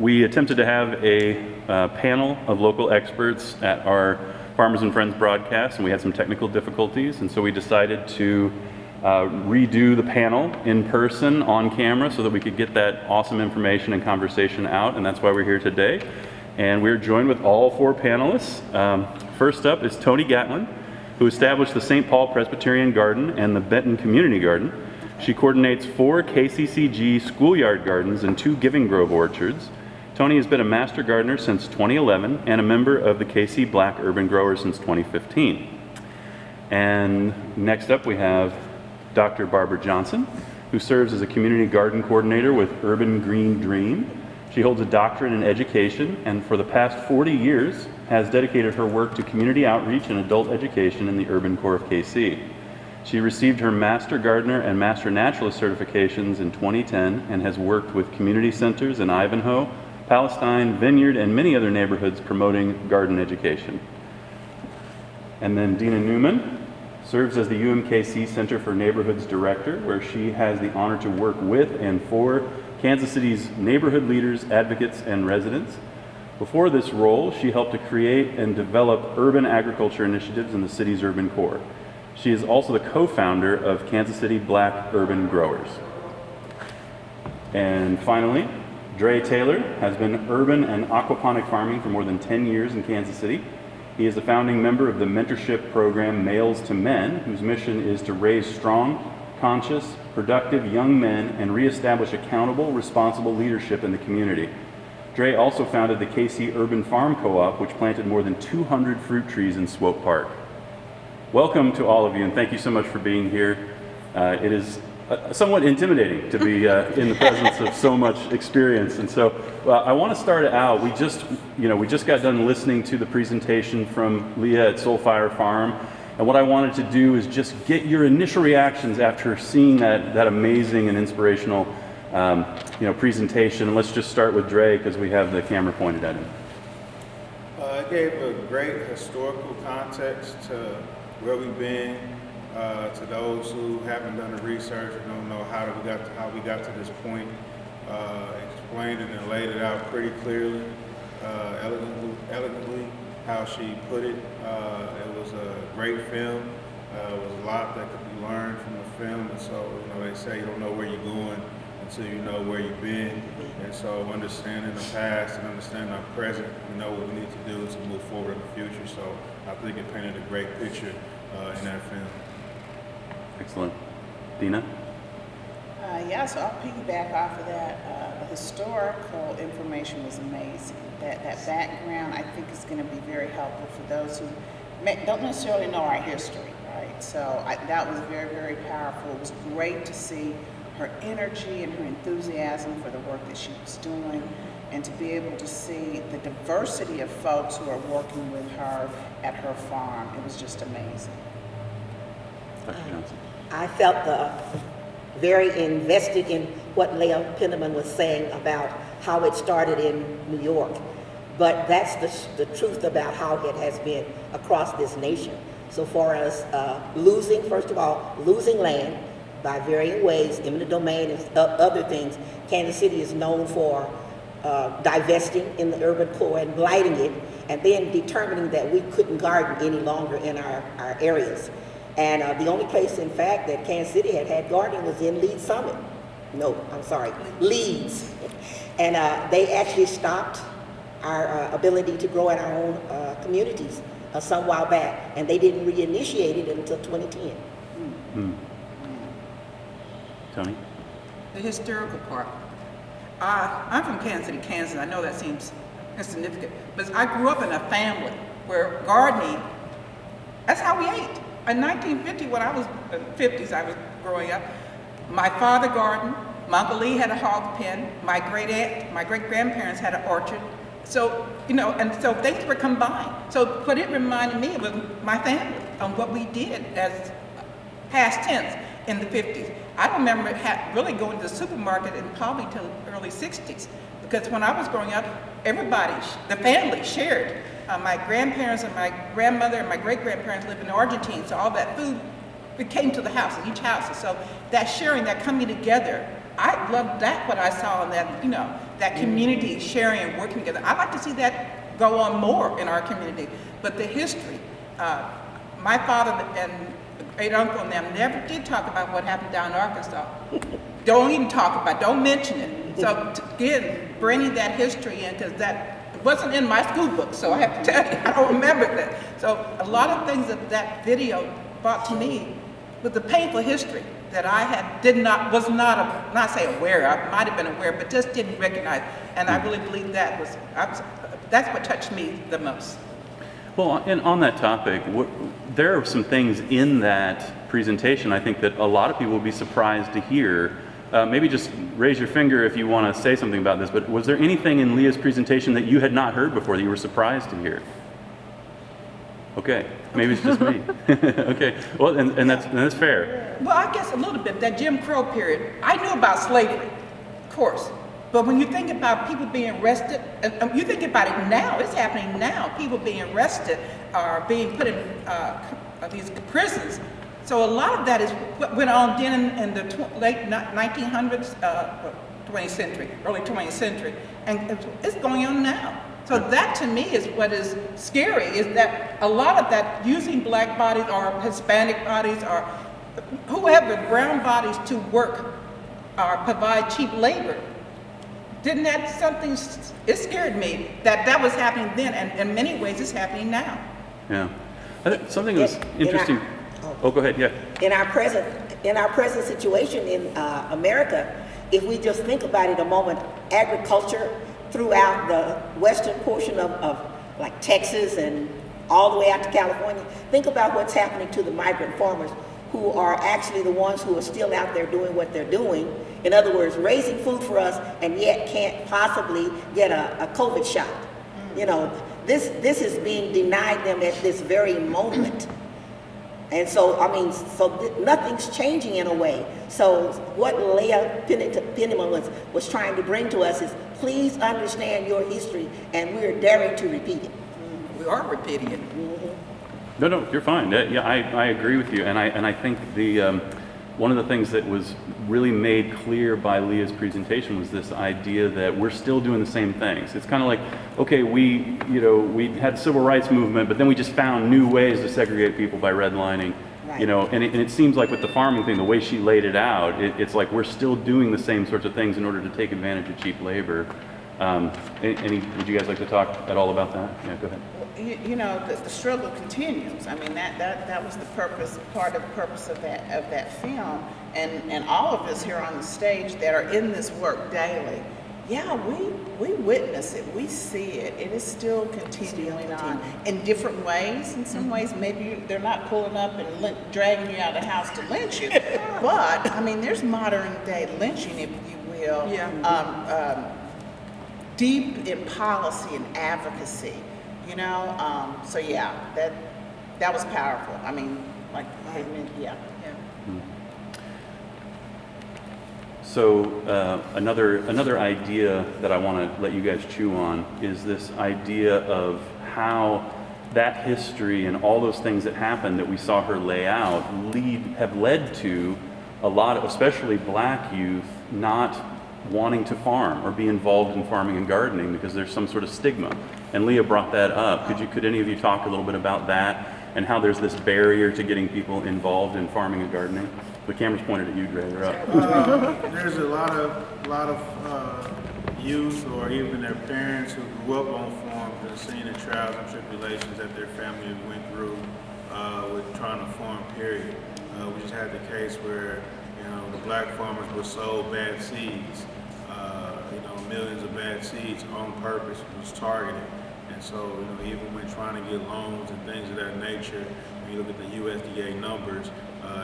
We attempted to have a panel of local experts at our Farmers and Friends broadcast, and we had some technical difficulties, and so we decided to redo the panel in person on camera so that we could get that awesome information and conversation out, and that's why we're here today. And we're joined with all four panelists. First up is Toni Gatlin, who established the St. Paul Presbyterian Garden and the Benton Community Garden. She coordinates 4 KCCG schoolyard gardens and 2 Giving Grove orchards. Toni has been a master gardener since 2011 and a member of the KC Black Urban Growers since 2015. And next up we have Dr. Barbara Johnson, who serves as a community garden coordinator with Urban Green Dream. She holds a doctorate in education and for the past 40 years has dedicated her work to community outreach and adult education in the urban core of KC. She received her Master Gardener and Master Naturalist certifications in 2010 and has worked with community centers in Ivanhoe, Palestine, Vineyard, and many other neighborhoods promoting garden education. And then Dina Newman serves as the UMKC Center for Neighborhoods Director, where she has the honor to work with and for Kansas City's neighborhood leaders, advocates, and residents. Before this role, she helped to create and develop urban agriculture initiatives in the city's urban core. She is also the co-founder of Kansas City Black Urban Growers. And finally, Dre Taylor has been urban and aquaponic farming for more than 10 years in Kansas City. He is a founding member of the mentorship program Males to Men, whose mission is to raise strong, conscious, productive young men and reestablish accountable, responsible leadership in the community. Dre also founded the KC Urban Farm Co-op, which planted more than 200 fruit trees in Swope Park. Welcome to all of you, and thank you so much for being here. It is somewhat intimidating to be in the presence of so much experience, and so I want to start out. We just got done listening to the presentation from Leah at Soulfire Farm, and what I wanted to do is just get your initial reactions after seeing that amazing and inspirational presentation. And let's just start with Dre because we have the camera pointed at him. It gave a great historical context to where we've been. To those who haven't done the research or don't know how we got to this point, explained it and laid it out pretty clearly, elegantly how she put it. It was a great film. There was a lot that could be learned from the film, and so they say you don't know where you're going until you know where you've been. And so understanding the past and understanding our present, we know what we need to do to move forward in the future. So I think it painted a great picture in that film. Excellent. Dina? So I'll piggyback off of that. The historical information was amazing. That background, I think, is going to be very helpful for those who don't necessarily know our history, right? So that was very, very powerful. It was great to see her energy and her enthusiasm for the work that she was doing, and to be able to see the diversity of folks who are working with her at her farm. It was just amazing. Dr. Johnson. I felt very invested in what Leah Penniman was saying about how it started in New York. But that's the truth about how it has been across this nation. So far as first of all, losing land by varying ways, eminent domain and other things. Kansas City is known for divesting in the urban core and blighting it, and then determining that we couldn't garden any longer in our areas. And the only place, in fact, that Kansas City had gardening was in Leeds. And they actually stopped our ability to grow in our own communities some while back, and they didn't reinitiate it until 2010. Mm-hmm. Toni? The historical part. I'm from Kansas City, Kansas. I know that seems insignificant, but I grew up in a family where gardening, that's how we ate. In 1950, when I was in the 50s, I was growing up, my father gardened, my Uncle Lee had a hog pen, my great-grandparents had an orchard. So, and so things were combined. So what it reminded me was my family and what we did as past tense in the 50s. I don't remember really going to the supermarket in probably till the early 60s, because when I was growing up, everybody, the family shared. My grandparents and my grandmother and my great-grandparents lived in Argentina, so all that food, it came to the houses, each house. And so that sharing, that coming together, I love that, what I saw in that, you know, that community sharing and working together. I'd like to see that go on more in our community. But the history, my father and great uncle and them never did talk about what happened down in Arkansas. Don't even talk about it, don't mention it. So again, bringing that history in, because that wasn't in my school book, so I have to tell you, I don't remember that. So a lot of things that video brought to me was the painful history that I was not say aware of, might have been aware, but just didn't recognize. And I really believe that's what touched me the most. Well, and on that topic, there are some things in that presentation I think that a lot of people will be surprised to hear. Maybe just raise your finger if you want to say something about this, but was there anything in Leah's presentation that you had not heard before that you were surprised to hear? Okay, maybe it's just me. Okay, well, and that's fair. Well, I guess a little bit, that Jim Crow period, I knew about slavery, of course. But when you think about people being arrested, and you think about it now, it's happening now. People being arrested are being put in these prisons. So a lot of that is what went on then in the late 1900s, 20th century, early 20th century, and it's going on now. So that to me is what is scary, is that a lot of that using black bodies or Hispanic bodies or whoever, brown bodies to work or provide cheap labor. Didn't that something, it scared me that was happening then, and in many ways it's happening now. Yeah, I think something that was interesting. Oh, go ahead. Yeah. In our present situation in America, if we just think about it a moment, agriculture throughout the western portion of like Texas and all the way out to California, think about what's happening to the migrant farmers who are actually the ones who are still out there doing what they're doing. In other words, raising food for us and yet can't possibly get a COVID shot. You know, this is being denied them at this very moment. And so, I mean, nothing's changing in a way. So what Leah Penniman was trying to bring to us is, please understand your history, and we're daring to repeat it. We are repeating it. No, you're fine. Yeah, I agree with you, and I think one of the things that was really made clear by Leah's presentation was this idea that we're still doing the same things. It's kind of like, okay, we had the civil rights movement, but then we just found new ways to segregate people by redlining. Right. And it seems like with the farming thing, the way she laid it out, it's like we're still doing the same sorts of things in order to take advantage of cheap labor. Would you guys like to talk at all about that? Yeah, go ahead. You know, the struggle continues. I mean, that was the purpose, part of the purpose of that film, and all of us here on the stage that are in this work daily. Yeah, we witness it, we see it. It is still continuing on in different ways. In some ways, maybe they're not pulling up and dragging you out of the house to lynch you, but I mean, there's modern day lynching, if you will. Yeah. Deep in policy and advocacy. So yeah, that was powerful. I mean, like, yeah. So another idea that I want to let you guys chew on is this idea of how that history and all those things that happened that we saw her lay out have led to a lot of, especially black youth, not wanting to farm or be involved in farming and gardening because there's some sort of stigma. And Leah brought that up. Could any of you talk a little bit about that and how there's this barrier to getting people involved in farming and gardening? The camera's pointed at you, Dre. You're up. There's a lot of youth or even their parents who grew up on farms and seen the trials and tribulations that their family went through with trying to farm, period. We just had the case where the black farmers were sold bad seeds. Millions of bad seeds on purpose was targeted. And so, even when trying to get loans and things of that nature, when you look at the USDA numbers,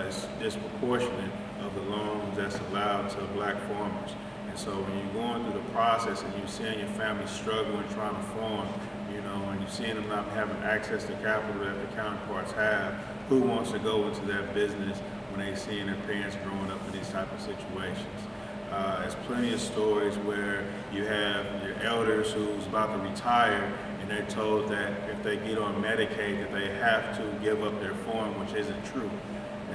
it's disproportionate of the loans that's allowed to black farmers. And so when you're going through the process and you're seeing your family struggling trying to farm, and you're seeing them not having access to capital that their counterparts have, who wants to go into that business when they're seeing their parents growing up in these type of situations? There's plenty of stories where you have your elders who's about to retire and they're told that if they get on Medicaid that they have to give up their farm, which isn't true.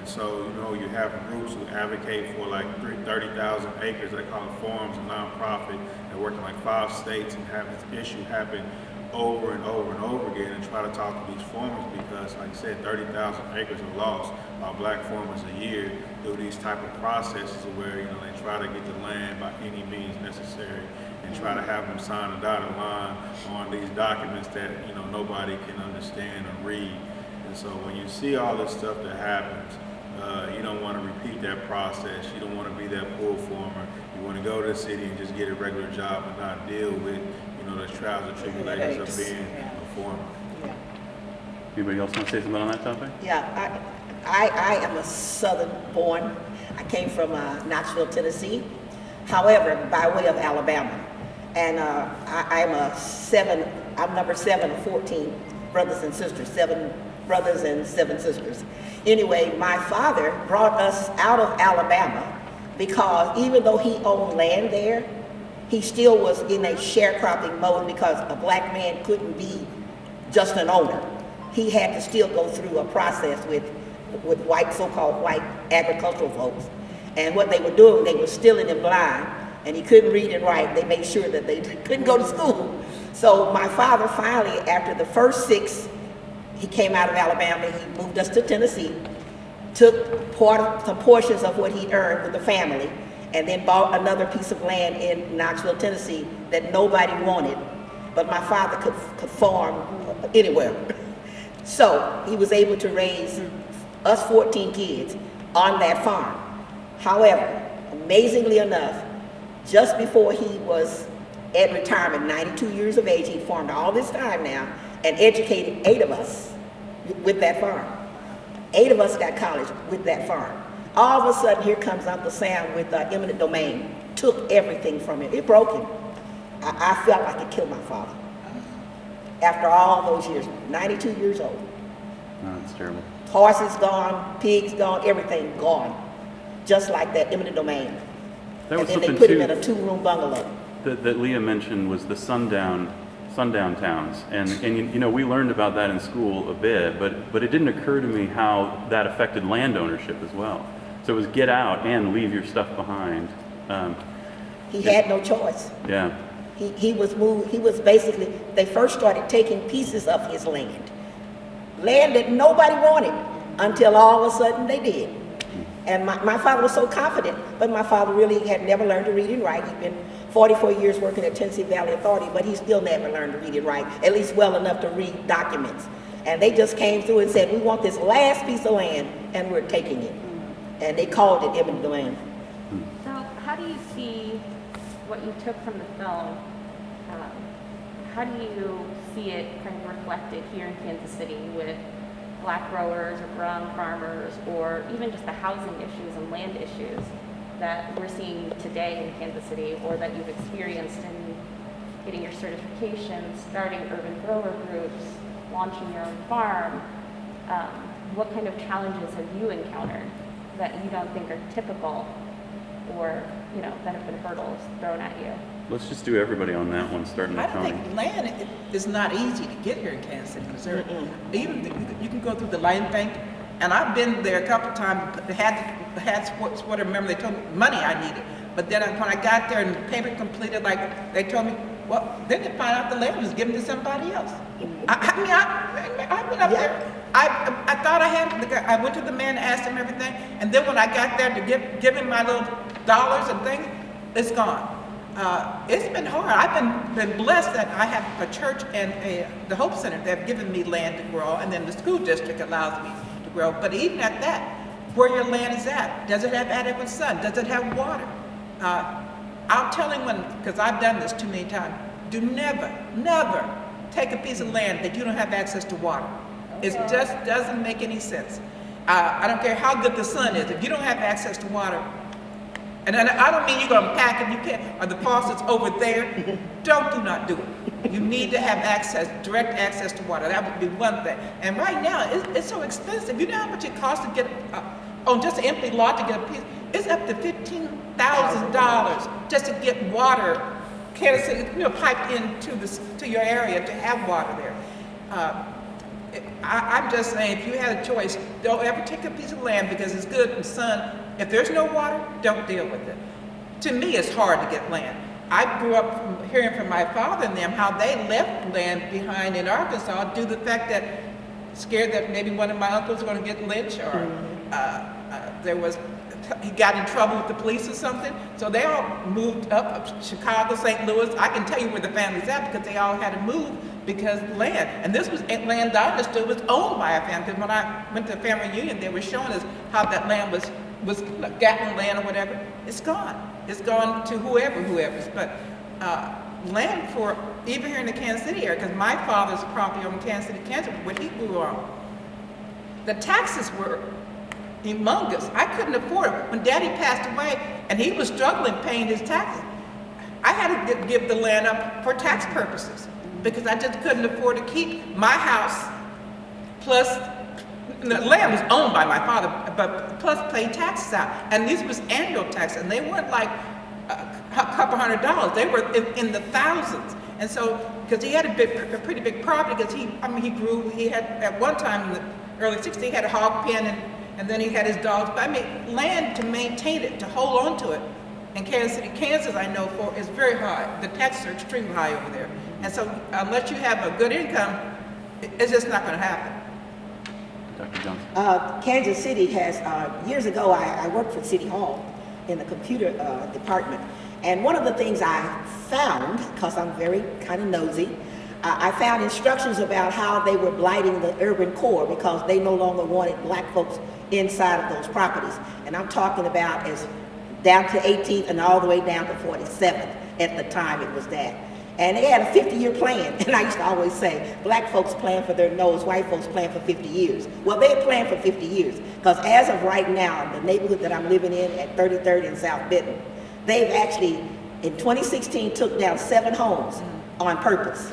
And so, you know, you have groups who advocate for like 30,000 acres, they call it forums, a nonprofit, that work in like 5 states and have this issue happen over and over and over again, and try to talk to these farmers because, like I said, 30,000 acres are lost by black farmers a year through these type of processes where, you know, they try to get the land by any means necessary and try to have them sign a dotted line on these documents that, you know, nobody can understand or read. And so when you see all this stuff that happens, you don't want to repeat that process. You don't want to be that poor farmer. You want to go to the city and just get a regular job and not deal with, you know, the trials and tribulations of being a farmer. Yeah. Anybody else want to say something on that topic? Yeah, I am a Southern born. I came from Knoxville, Tennessee. However, by way of Alabama. And I'm number 7 of 14 brothers and sisters, 7 brothers and 7 sisters. Anyway, my father brought us out of Alabama because even though he owned land there, he still was in a sharecropping mode because a black man couldn't be just an owner. He had to still go through a process with white, so-called white agricultural folks. And what they were doing, they were stealing him blind, and he couldn't read and write. They made sure that they couldn't go to school. So my father finally, after the first 6, he came out of Alabama, he moved us to Tennessee, took some portions of what he earned with the family, and then bought another piece of land in Knoxville, Tennessee that nobody wanted, but my father could farm anywhere. So he was able to raise us 14 kids on that farm. However, amazingly enough, just before he was at retirement, 92 years of age, he farmed all this time now and educated 8 of us with that farm. 8 of us got college with that farm. All of a sudden, here comes Uncle Sam with eminent domain, took everything from him. It broke him. I felt like it killed my father. After all those years, 92 years old. No, that's terrible. Horses gone, pigs gone, everything gone. Just like that eminent domain. That was and then they something put too him in a 2-room bungalow. that Leah mentioned was the sundown towns, and you know, we learned about that in school a bit, but it didn't occur to me how that affected land ownership as well. So it was get out and leave your stuff behind. He had no choice. Yeah. He was moved. He was basically, they first started taking pieces of his land that nobody wanted, until all of a sudden they did. And my father was so confident, but my father really had never learned to read and write. He'd been 44 years working at Tennessee Valley Authority, but he still never learned to read and write, at least well enough to read documents. And they just came through and said, we want this last piece of land, and we're taking it. And they called it eminent domain. So how do you see what you took from the film? How do you see it kind of reflected here in Kansas City with black growers or brown farmers, or even just the housing issues and land issues that we're seeing today in Kansas City, or that you've experienced in getting your certifications, starting urban grower groups, launching your own farm? What kind of challenges have you encountered that you don't think are typical, or, you know, that have been hurdles thrown at you? Let's just do everybody on that one, starting with I don't Toni. think land is not easy to get here in Kansas City, Missouri. Even you can go through the land bank, and I've been there a couple of times. Had what I remember, they told me money I needed, but then when I got there and the paper completed, like they told me, well, then they find out the land was given to somebody else. I went up there. I thought I had. I went to the man and asked him everything, and then when I got there to give him my little dollars and things, it's gone. It's been hard. I've been blessed that I have a church and the Hope Center that have given me land to grow, and then the school district allows me to grow. But even at that, where your land is at, does it have adequate sun? Does it have water? I'll tell anyone, because I've done this too many times, do never take a piece of land that you don't have access to water. It just doesn't make any sense. I don't care how good the sun is. If you don't have access to water, and I don't mean you're going to pack it, you can't, or the faucet's over there. Do not do it. You need to have access, direct access to water. That would be one thing. And right now, it's so expensive. You know how much it costs to get, on just an empty lot to get a piece? It's up to $15,000 just to get water, piped into your area to have water there. I'm just saying, if you had a choice, don't ever take a piece of land because it's good and sun. If there's no water, don't deal with it. To me, it's hard to get land. I grew up hearing from my father and them how they left land behind in Arkansas due to the fact that scared that maybe one of my uncles was going to get lynched or he got in trouble with the police or something. So they all moved up Chicago, St. Louis. I can tell you where the family's at because they all had to move because land. And this was land I understood was owned by a family. Because when I went to the family reunion, they were showing us how that land was Gatlin land or whatever. It's gone. It's gone to whoever's. But land for, even here in the Kansas City area, because my father's property over in Kansas City, Kansas, where he grew up, the taxes were humongous. I couldn't afford it. When Daddy passed away and he was struggling paying his taxes, I had to give the land up for tax purposes because I just couldn't afford to keep my house plus the land was owned by my father, but plus pay taxes out. And these was annual taxes, and they weren't like a couple $100. They were in the thousands. And so, because he had a pretty big property, because he had, at one time in the early 60s, he had a hog pen, and then he had his dogs. But I mean, land to maintain it, to hold on to it. In Kansas City, Kansas, I know for, is very high. The taxes are extremely high over there. And so, unless you have a good income, it's just not going to happen. Dr. Johnson. Kansas City has, years ago, I worked for City Hall in the computer department. And one of the things I found, because I'm very kind of nosy, I found instructions about how they were blighting the urban core because they no longer wanted black folks inside of those properties. And I'm talking about as down to 18th and all the way down to 47th. At the time it was that. And they had a 50-year plan. And I used to always say, black folks plan for their nose, white folks plan for 50 years. Well, they had planned for 50 years. Because as of right now, the neighborhood that I'm living in at 33rd and South Benton, they've actually, in 2016, took down 7 homes on purpose.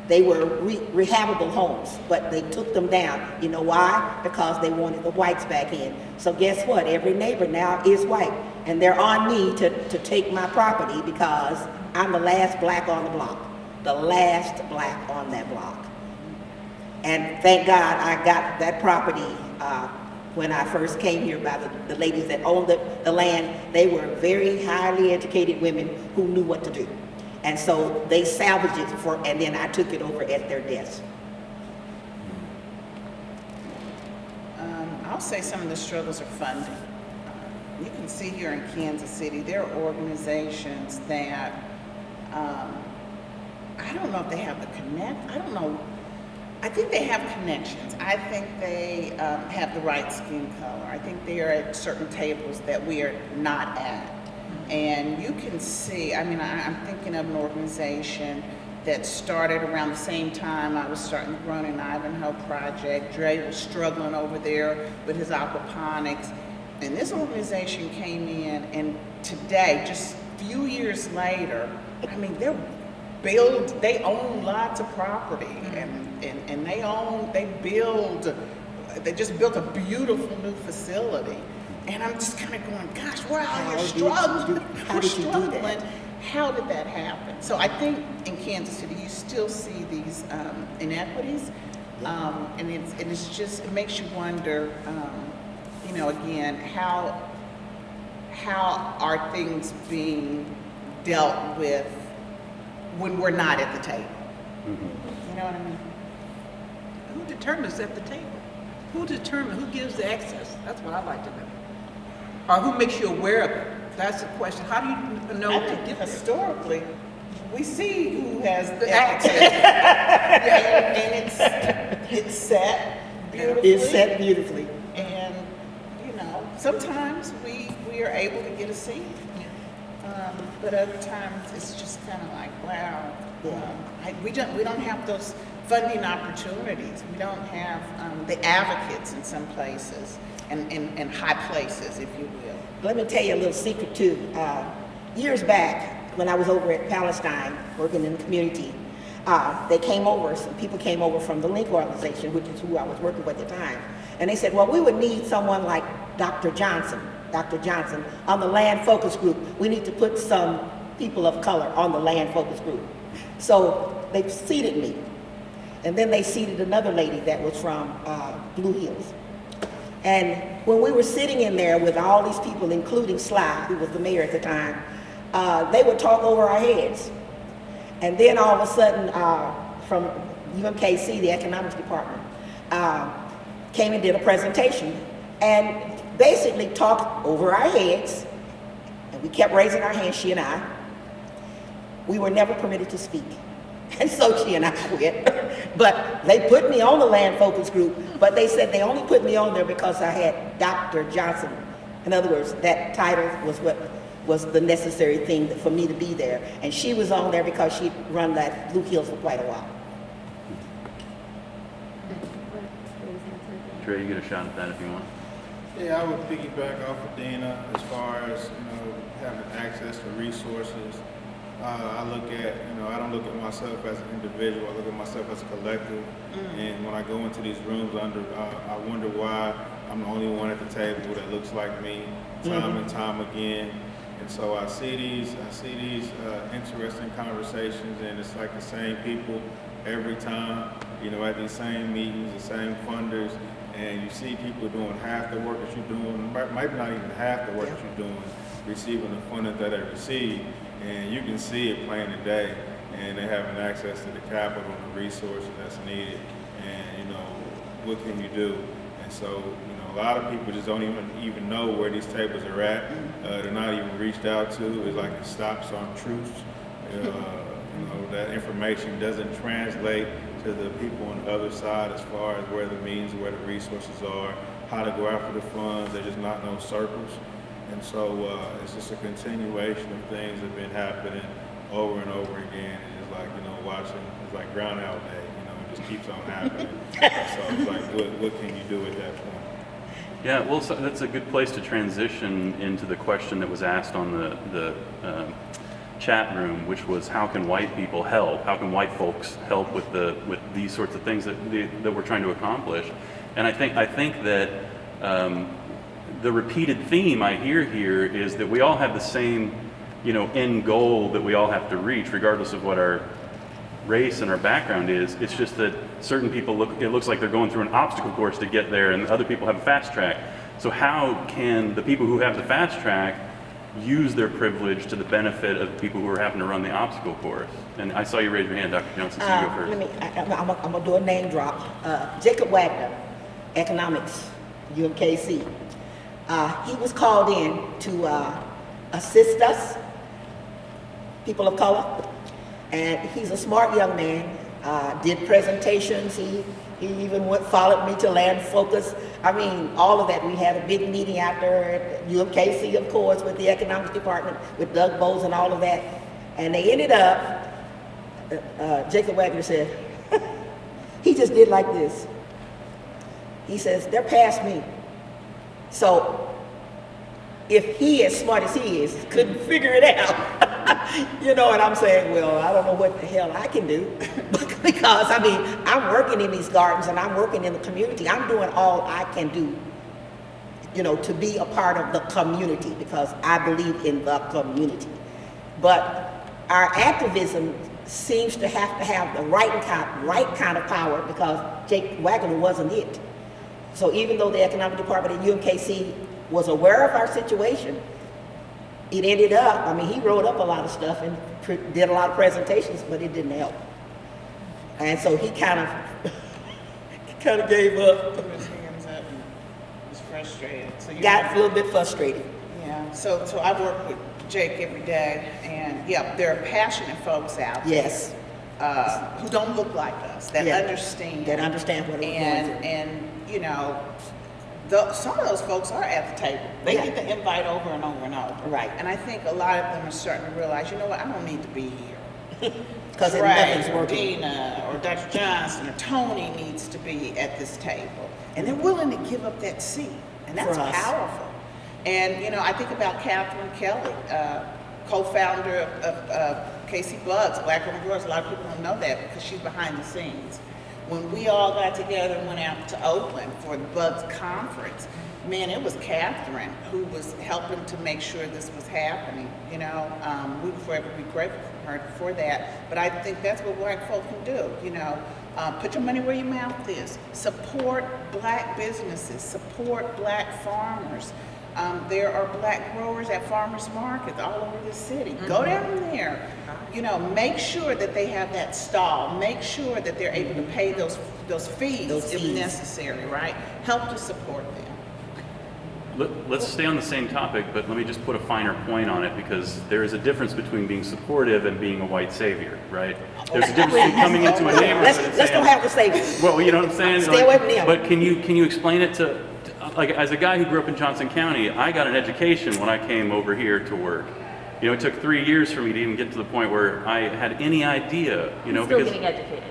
They were rehabable homes, but they took them down. You know why? Because they wanted the whites back in. So guess what? Every neighbor now is white. And they're on me to take my property because I'm the last black on the block. The last black on that block. And thank God I got that property when I first came here by the ladies that owned the land. They were very highly educated women who knew what to do. And so they salvaged it and then I took it over at their desk. I'll say some of the struggles are funding. You can see here in Kansas City, there are organizations that, I don't know if they have the connect, I don't know. I think they have connections. I think they have the right skin color. I think they are at certain tables that we are not at. And you can see, I mean, I'm thinking of an organization that started around the same time I was starting the Grown in Ivanhoe project. Dre was struggling over there with his aquaponics. And this organization came in, and today, just a few years later, I mean, they own lots of property, and they just built a beautiful new facility. And I'm just kind of going, gosh, we're out here struggling. We're struggling. How did that happen? So I think in Kansas City, you still see these inequities, and it makes you wonder, again, how are things being dealt with when we're not at the table? Mm-hmm. You know what I mean? Who determines at the table? Who gives the access? That's what I'd like to know. Or who makes you aware of it? That's the question. How do you know to get historically, we see who has the access. And it's set beautifully. It's set beautifully. And, sometimes we are able to get a seat. But other times it's just kind of like, wow. We don't have those funding opportunities. We don't have the advocates in some places and high places, if you will. Let me tell you a little secret too. Years back, when I was over at Palestine working in the community, some people came over from the Link organization, which is who I was working with at the time. And they said, well, we would need someone like Dr. Johnson on the land focus group. We need to put some people of color on the land focus group. So they seated me. And then they seated another lady that was from Blue Hills. And when we were sitting in there with all these people, including Sly, who was the mayor at the time, they would talk over our heads. And then all of a sudden, from UMKC, the economics department, came and did a presentation and basically talked over our heads. And we kept raising our hands, she and I. We were never permitted to speak. And so she and I quit. But they put me on the land focus group, but they said they only put me on there because I had Dr. Johnson. In other words, that title was what was the necessary thing for me to be there. And she was on there because she'd run that Blue Hills for quite a while. Dre, you get a shot at that if you want. Yeah, I would piggyback off of Dina as far as, having access to resources. I look at, I don't look at myself as an individual, I look at myself as a collective. And when I go into these rooms, I wonder why I'm the only one at the table that looks like me time and time again. And so I see these interesting conversations, and it's like the same people every time, at these same meetings, the same funders, and you see people doing half the work that you're doing, maybe not even half the work that you're doing, receiving the funding that they receive, and you can see it plain today, and they having access to the capital and the resources that's needed, and what can you do? And so, a lot of people just don't even know where these tables are at. They're not even reached out to. It's like it stops on truths. That information doesn't translate to the people on the other side as far as where the means, where the resources are, how to go after the funds. They're just not in those circles. And so it's just a continuation of things that have been happening over and over again. And it's like, watching, it's like Groundhog Day, it just keeps on happening. So it's like, what can you do at that point? Yeah, well, so that's a good place to transition into the question that was asked on the chat room, which was how can white people help? How can white folks help with these sorts of things that we're trying to accomplish? And I think that the repeated theme I hear here is that we all have the same, end goal that we all have to reach, regardless of what our race and our background is. It's just that certain people it looks like they're going through an obstacle course to get there, and other people have a fast track. So how can the people who have the fast track use their privilege to the benefit of the people who are having to run the obstacle course? And I saw you raise your hand, Dr. Johnson, so you go first. I'm gonna do a name drop. Jacob Wagner, economics, UMKC. He was called in to assist us, people of color. And he's a smart young man, did presentations, he even followed me to Land Focus. I mean, all of that. We had a big meeting after at UMKC, of course, with the economics department, with Doug Bowles and all of that. And they ended up, Jacob Wagner said, he just did like this. He says, they're past me. So if he, as smart as he is, couldn't figure it out, and I'm saying, well, I don't know what the hell I can do because, I'm working in these gardens and I'm working in the community. I'm doing all I can do, to be a part of the community because I believe in the community. But our activism seems to have the right kind of power because Jake Wagner wasn't it. So even though the economic department at UMKC was aware of our situation, it ended up, he wrote up a lot of stuff and did a lot of presentations, but it didn't help. And so he kind of gave up. Threw his hands up and was frustrated. So Got a little bit frustrated. Yeah, so I work with Jake every day, and there are passionate folks out there. Yes. Who don't look like us, that understand. That understand what we're going through. And some of those folks are at the table. They get the invite over and over and over. Right. And I think a lot of them are starting to realize, I don't need to be here. Because nothing's or working. Dina or Dr. Johnson or Toni needs to be at this table. And they're willing to give up that seat. And that's powerful. And, I think about Catherine Kelly, co-founder of KC Bugs, Black Women Growers. A lot of people don't know that because she's behind the scenes. When we all got together and went out to Oakland for the Bugs conference, man, it was Catherine who was helping to make sure this was happening. We would forever be grateful for her for that. But I think that's what Black folk can do. Put your money where your mouth is. Support black businesses, support black farmers. There are black growers at farmers markets all over the city. Go down there. You know, make sure that they have that stall. Make sure that they're able to pay those fees if necessary, right? Help to support them. Let's stay on the same topic, but let me just put a finer point on it, because there is a difference between being supportive and being a white savior, right? There's a difference between coming into a neighborhood and Let's don't have to say. well, you know what I'm saying? Stay away from them. But can you explain it to, like, as a guy who grew up in Johnson County, I got an education when I came over here to work. You know, it took 3 years for me to even get to the point where I had any idea, you know, Still because getting educated.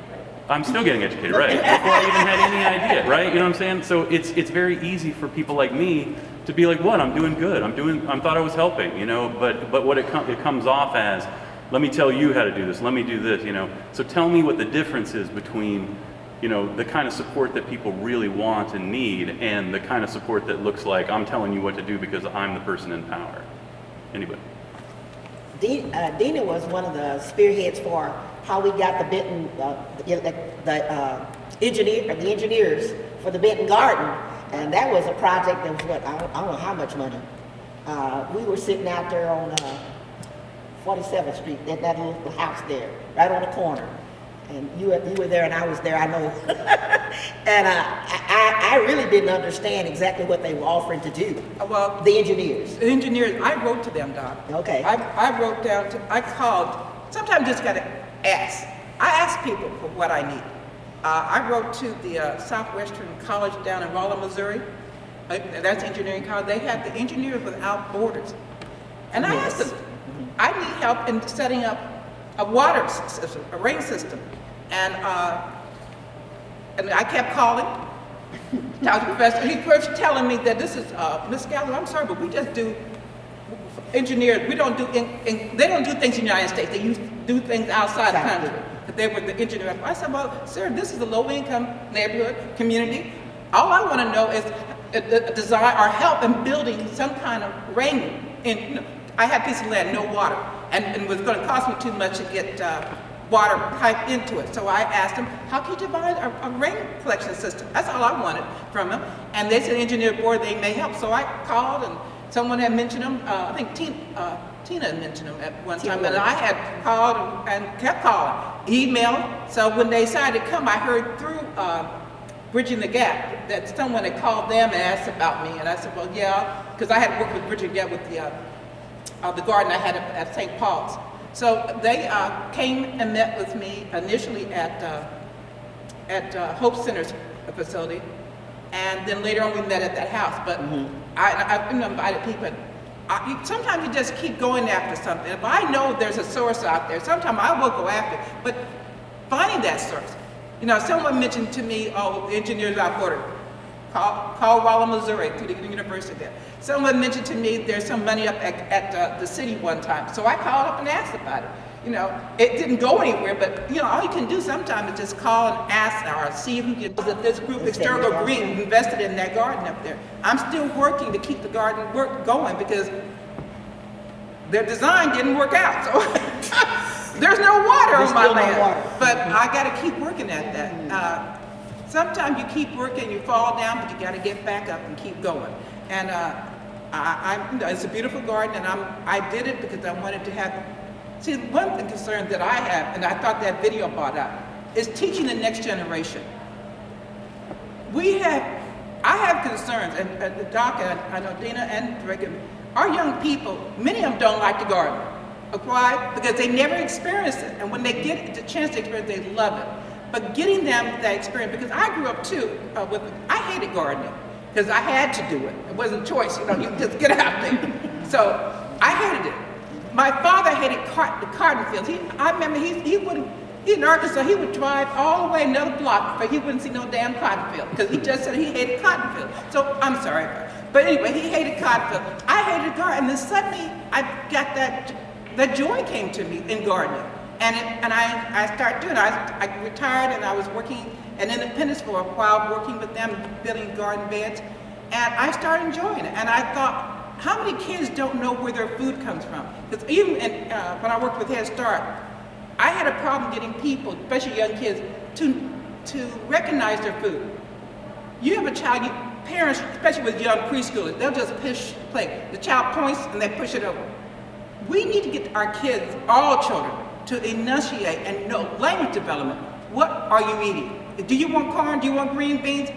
I'm still getting educated, right? Before I even had any idea, right? You know what I'm saying? So it's very easy for people like me to be like, what? I'm doing good. I thought I was helping, you know, but what it comes off as, let me tell you how to do this. Let me do this, you know. So tell me what the difference is between, you know, the kind of support that people really want and need and the kind of support that looks like I'm telling you what to do because I'm the person in power. Anybody? Dina was one of the spearheads for how we got the Benton, the engineers for the Benton Garden, and that was a project that was what, I don't know how much money. We were sitting out there on 47th Street, that little house there, right on the corner. And you were there and I was there, I know. And I really didn't understand exactly what they were offering to do. Well, the engineers. The engineers, I wrote to them, Doc. Okay. I wrote down I called, sometimes you just gotta ask. I ask people for what I need. I wrote to the Southwestern College down in Rolla, Missouri. That's engineering college. They have the Engineers Without Borders. And I asked them, I need help in setting up a water system, a rain system. And I kept calling, talked to the professor, and he first telling me that this is, Miss Gatlin, I'm sorry, but we just do engineers, we don't do, they don't do things in the United States, they do things outside the country. But they were the engineers. I said, well, sir, this is a low-income neighborhood, community. All I want to know is a desire or help in building some kind of rain. And I had a piece of land, no water, and it was going to cost me too much to get water piped into it. So I asked him, how can you devise a rain collection system? That's all I wanted from him. And they said, engineer board, they may help. So I called, and someone had mentioned him. I think Tina had mentioned him at one time, and I had called and kept calling, emailed. So when they decided to come, I heard through Bridging the Gap that someone had called them and asked about me. And I said, well, yeah, because I had worked with Bridging the Gap with the garden I had at St. Paul's. So they came and met with me initially at Hope Center's facility, and then later on we met at that house. But I've invited people. Sometimes you just keep going after something. If I know there's a source out there, sometimes I will go after it. But finding that source, you know, someone mentioned to me, oh, the Engineers Without Borders. Call Rolla, Missouri, to the university there. Someone mentioned to me there's some money up at the city one time. So I called up and asked about it. You know, it didn't go anywhere, but you know, all you can do sometimes is just call and ask or see who can. That this group, Historical Green, invested in that garden up there. I'm still working to keep the garden work going because their design didn't work out. So there's no water on my land. But I got to keep working at that. Sometimes you keep working, you fall down, but you got to get back up and keep going. And it's a beautiful garden, and I did it because I wanted to have. See, one concern that I have, and I thought that video brought up, is teaching the next generation. I have concerns, and Doc, and I know Dina and Dre, our young people, many of them don't like to garden. Why? Because they never experienced it, and when they get the chance to experience it, they love it. But getting them that experience, because I grew up too, I hated gardening, because I had to do it. It wasn't a choice, you know, you just get out there. So I hated it. My father hated the cotton fields. I remember he in Arkansas, he would drive all the way another block, but he wouldn't see no damn cotton field, because he just said he hated cotton fields. So I'm sorry, but anyway, he hated cotton fields. I hated gardening, and then suddenly I got that joy came to me in gardening. And I started doing it. I retired and I was working in Independence for a while, working with them, building garden beds. And I started enjoying it. And I thought, how many kids don't know where their food comes from? Because even when I worked with Head Start, I had a problem getting people, especially young kids, to to recognize their food. You have a child, parents, especially with young preschoolers, they'll just push play. The child points and they push it over. We need to get our kids, all children, to enunciate and know language development. What are you eating? Do you want corn? Do you want green beans?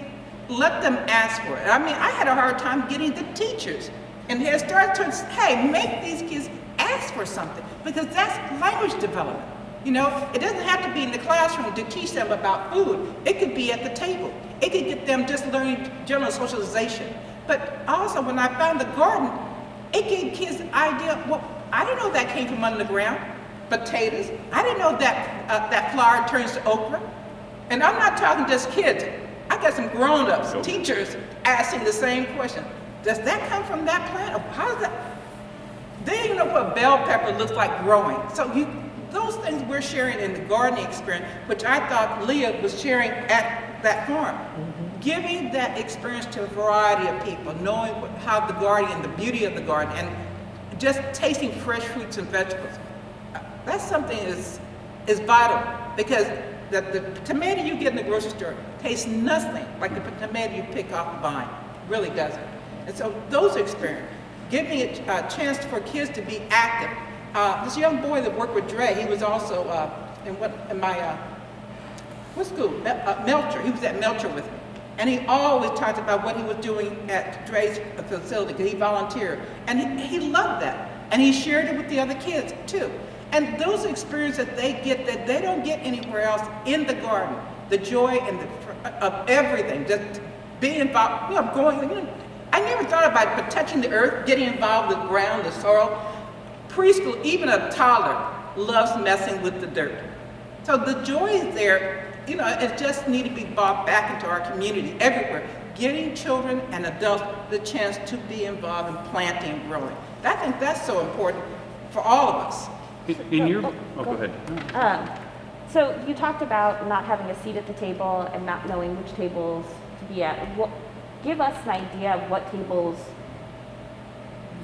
Let them ask for it. I mean, I had a hard time getting the teachers and Head Start to, hey, make these kids ask for something, because that's language development. You know, it doesn't have to be in the classroom to teach them about food. It could be at the table. It could get them just learning general socialization. But also, when I found the garden, it gave kids the idea, well, I didn't know that came from under the ground. Potatoes. I didn't know that that flower turns to okra. And I'm not talking just kids. I got some grown-ups, teachers, asking the same question. Does that come from that plant? Or how does that? They don't even know what bell pepper looks like growing. So those things we're sharing in the gardening experience, which I thought Leah was sharing at that farm. Giving that experience to a variety of people, knowing how the garden and the beauty of the garden, and just tasting fresh fruits and vegetables. That's something is vital, because the tomato you get in the grocery store tastes nothing like the tomato you pick off the vine. It really doesn't. And so those experiences, giving a chance for kids to be active. This young boy that worked with Dre, he was also in my what school? Melcher. He was at Melcher with me. And he always talked about what he was doing at Dre's facility, because he volunteered. And he loved that. And he shared it with the other kids too. And those experiences that they get that they don't get anywhere else in the garden, the joy and of everything, just being involved, I never thought about touching the earth, getting involved with the ground, the soil. Preschool, even a toddler, loves messing with the dirt. So the joy is there. It just needs to be brought back into our community everywhere, getting children and adults the chance to be involved in planting and growing. I think that's so important for all of us. Go ahead. So you talked about not having a seat at the table and not knowing which tables to be at. Give us an idea of what tables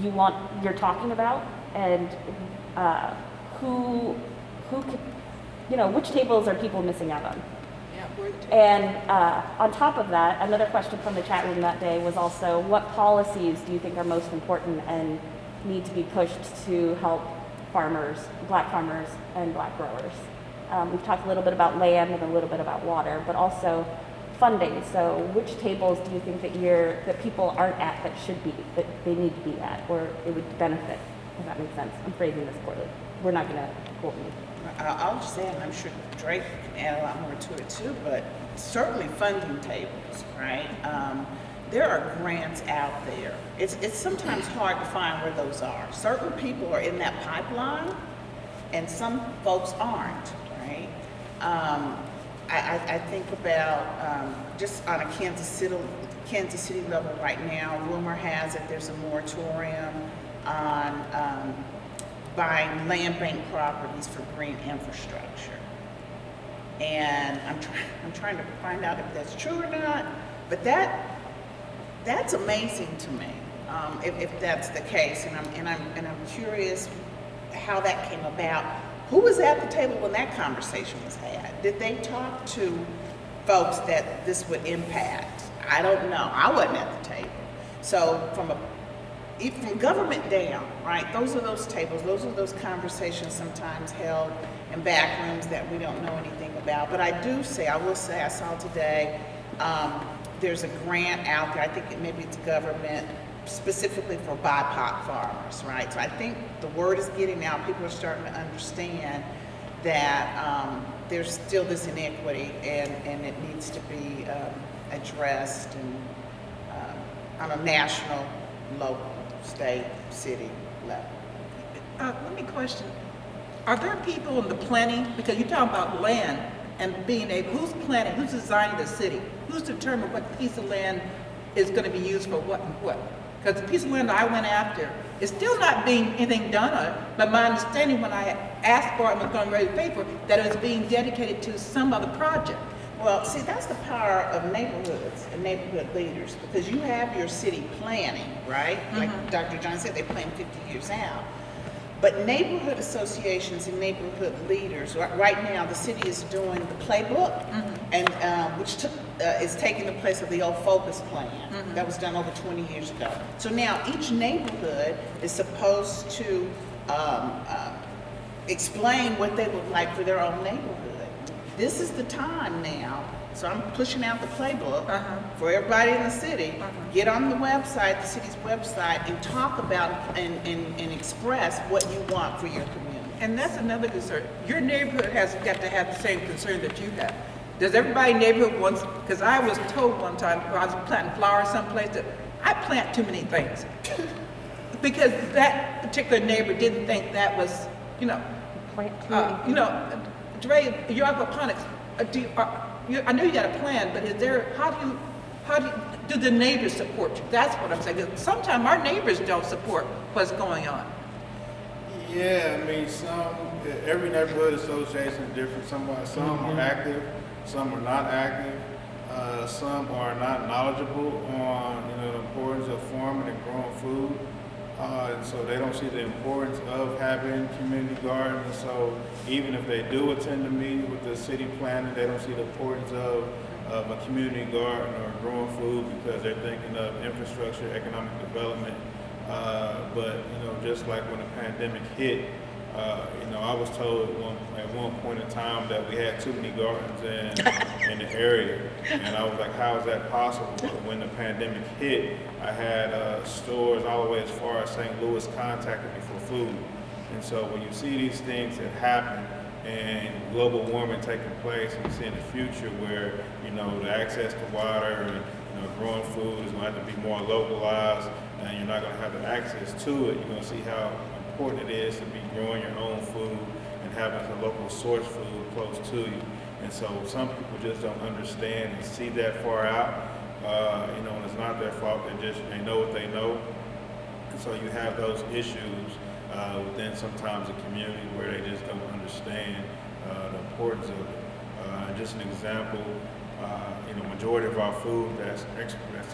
you're talking about, and which tables are people missing out on? And on top of that, another question from the chat room that day was also, what policies do you think are most important and need to be pushed to help farmers, black farmers and black growers? We've talked a little bit about land and a little bit about water, but also funding. So which tables do you think that people aren't at that should be, that they need to be at, or it would benefit, if that makes sense? I'm phrasing this poorly. We're not going to quote me. I'll just say, and I'm sure Drake can add a lot more to it too, but certainly funding tables, right? There are grants out there. It's sometimes hard to find where those are. Certain people are in that pipeline, and some folks aren't, right? I think about just on a Kansas City level right now, rumor has it there's a moratorium on buying land bank properties for green infrastructure. And I'm trying to find out if that's true or not, but that's amazing to me, if that's the case. And I'm curious how that came about. Who was at the table when that conversation was had? Did they talk to folks that this would impact? I don't know. I wasn't at the table. So from government down, right? Those are those tables. Those are those conversations sometimes held in back rooms that we don't know anything about. But I will say, I saw today, there's a grant out there. I think maybe it's government, specifically for BIPOC farmers, right? So I think the word is getting out. People are starting to understand that there's still this inequity, and it needs to be addressed and on a national, local, state, city level. Let me question, are there people in the planning, because you're talking about land and being able, who's planning, who's designing the city, who's determining what piece of land is going to be used for what and what? Because the piece of land I went after is still not being anything done on it, but my understanding when I asked for it and was going ready to pay for it, that it was being dedicated to some other project. Well, see, that's the power of neighborhoods and neighborhood leaders, because you have your city planning, right? Like Dr. John said, they plan 50 years out. But neighborhood associations and neighborhood leaders, right now, the city is doing the playbook, and which is taking the place of the old focus plan that was done over 20 years ago. So now each neighborhood is supposed to explain what they would like for their own neighborhood. This is the time now. So I'm pushing out the playbook for everybody in the city. Get on the website, the city's website, and talk about and express what you want for your community. And that's another concern. Your neighborhood has got to have the same concern that you have. Does everybody in the neighborhood wants, because I was told one time when I was planting flowers someplace that I plant too many things. Because that particular neighbor didn't think that was, Dre, your aquaponics, I know you got a plan, but is there, how do the neighbors support you? That's what I'm saying. Sometimes our neighbors don't support what's going on. Yeah, I mean, every neighborhood association is different. Some are active, some are not active. Some are not knowledgeable on the importance of farming and growing food. And so they don't see the importance of having community gardens. And so even if they do attend a meeting with the city planner, they don't see the importance of a community garden or growing food because they're thinking of infrastructure, economic development. But just like when the pandemic hit, I was told at one point in time that we had too many gardens in the area, and I was like, how is that possible? But when the pandemic hit, I had stores all the way as far as St. Louis contacted me for food. And so when you see these things that happen and global warming taking place, and you see in the future where the access to water and growing food is going to have to be more localized, and you're not going to have the access to it, you're going to see how important it is to be growing your own food and having a local source food close to you. And so some people just don't understand and see that far out, and it's not their fault. They know what they know. And so you have those issues within sometimes a community where they just don't understand the importance of it. Just an example, majority of our food that's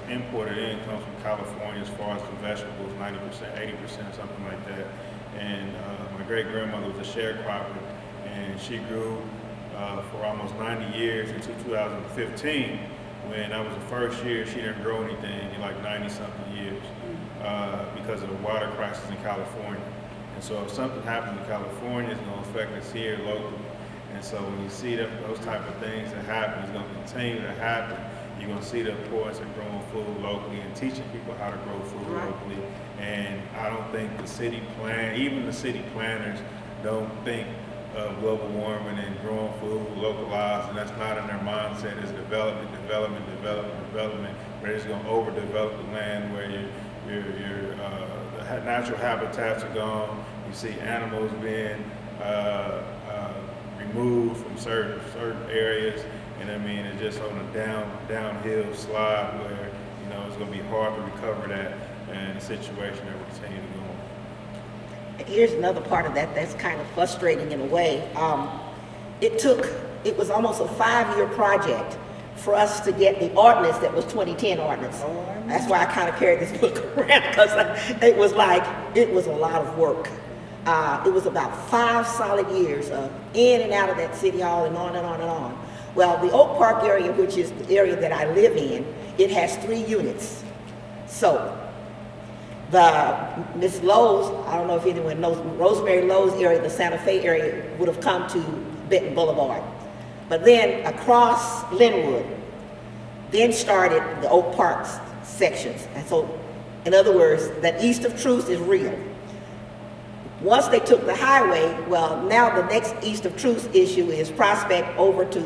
imported in comes from California as far as the vegetables, 90%, 80%, something like that. And my great-grandmother was a sharecropper, and she grew for almost 90 years until 2015, when that was the first year she didn't grow anything in like 90-something years because of the water crisis in California. And so if something happens in California, it's going to affect us here locally. And so when you see those type of things that happen, it's going to continue to happen. You're going to see the importance of growing food locally and teaching people how to grow food locally. And I don't think even the city planners don't think of global warming and growing food localized, and that's not in their mindset. It's development, where they're just going to overdevelop the land where the natural habitats are gone. You see animals being removed from certain areas, and I mean it's just on a downhill slide where it's going to be hard to recover that in a situation that will continue to go on. Here's another part of that that's kind of frustrating in a way. It was almost a 5-year project for us to get the ordinance that was 2010 ordinance. That's why I kind of carried this book around, because it was a lot of work. It was about 5 solid years of in and out of that city hall and on and on and on. Well, the Oak Park area, which is the area that I live in, it has 3 units. So the Miss Lowe's, I don't know if anyone knows, Rosemary Lowe's area, the Santa Fe area, would have come to Benton Boulevard. But then across Linwood, then started the Oak Park sections. And so, in other words, that east of Truth is real. Once they took the highway, well, now the next east of Truth issue is Prospect over to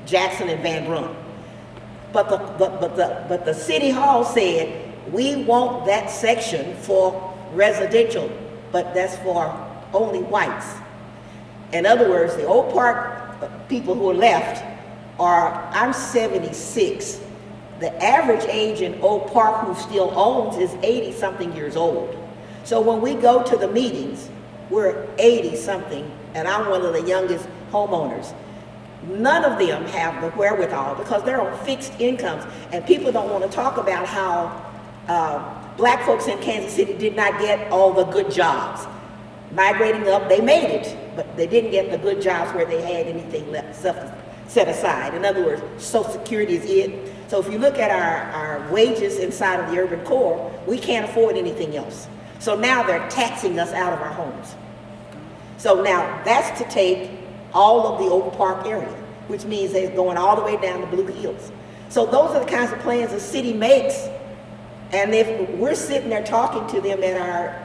Jackson and Van Brunt. But the city hall said, we want that section for residential, but that's for only whites. In other words, the Oak Park people who are left I'm 76. The average age in Oak Park who still owns is 80-something years old. So when we go to the meetings, we're 80-something, and I'm one of the youngest homeowners. None of them have the wherewithal because they're on fixed incomes, and people don't want to talk about how black folks in Kansas City did not get all the good jobs. migrating up, they made it, but they didn't get the good jobs where they had anything left set aside. In other words, Social Security is it. So if you look at our wages inside of the urban core, we can't afford anything else. So now they're taxing us out of our homes. So now that's to take all of the Oak Park area, which means they're going all the way down to Blue Hills. So those are the kinds of plans the city makes. And if we're sitting there talking to them at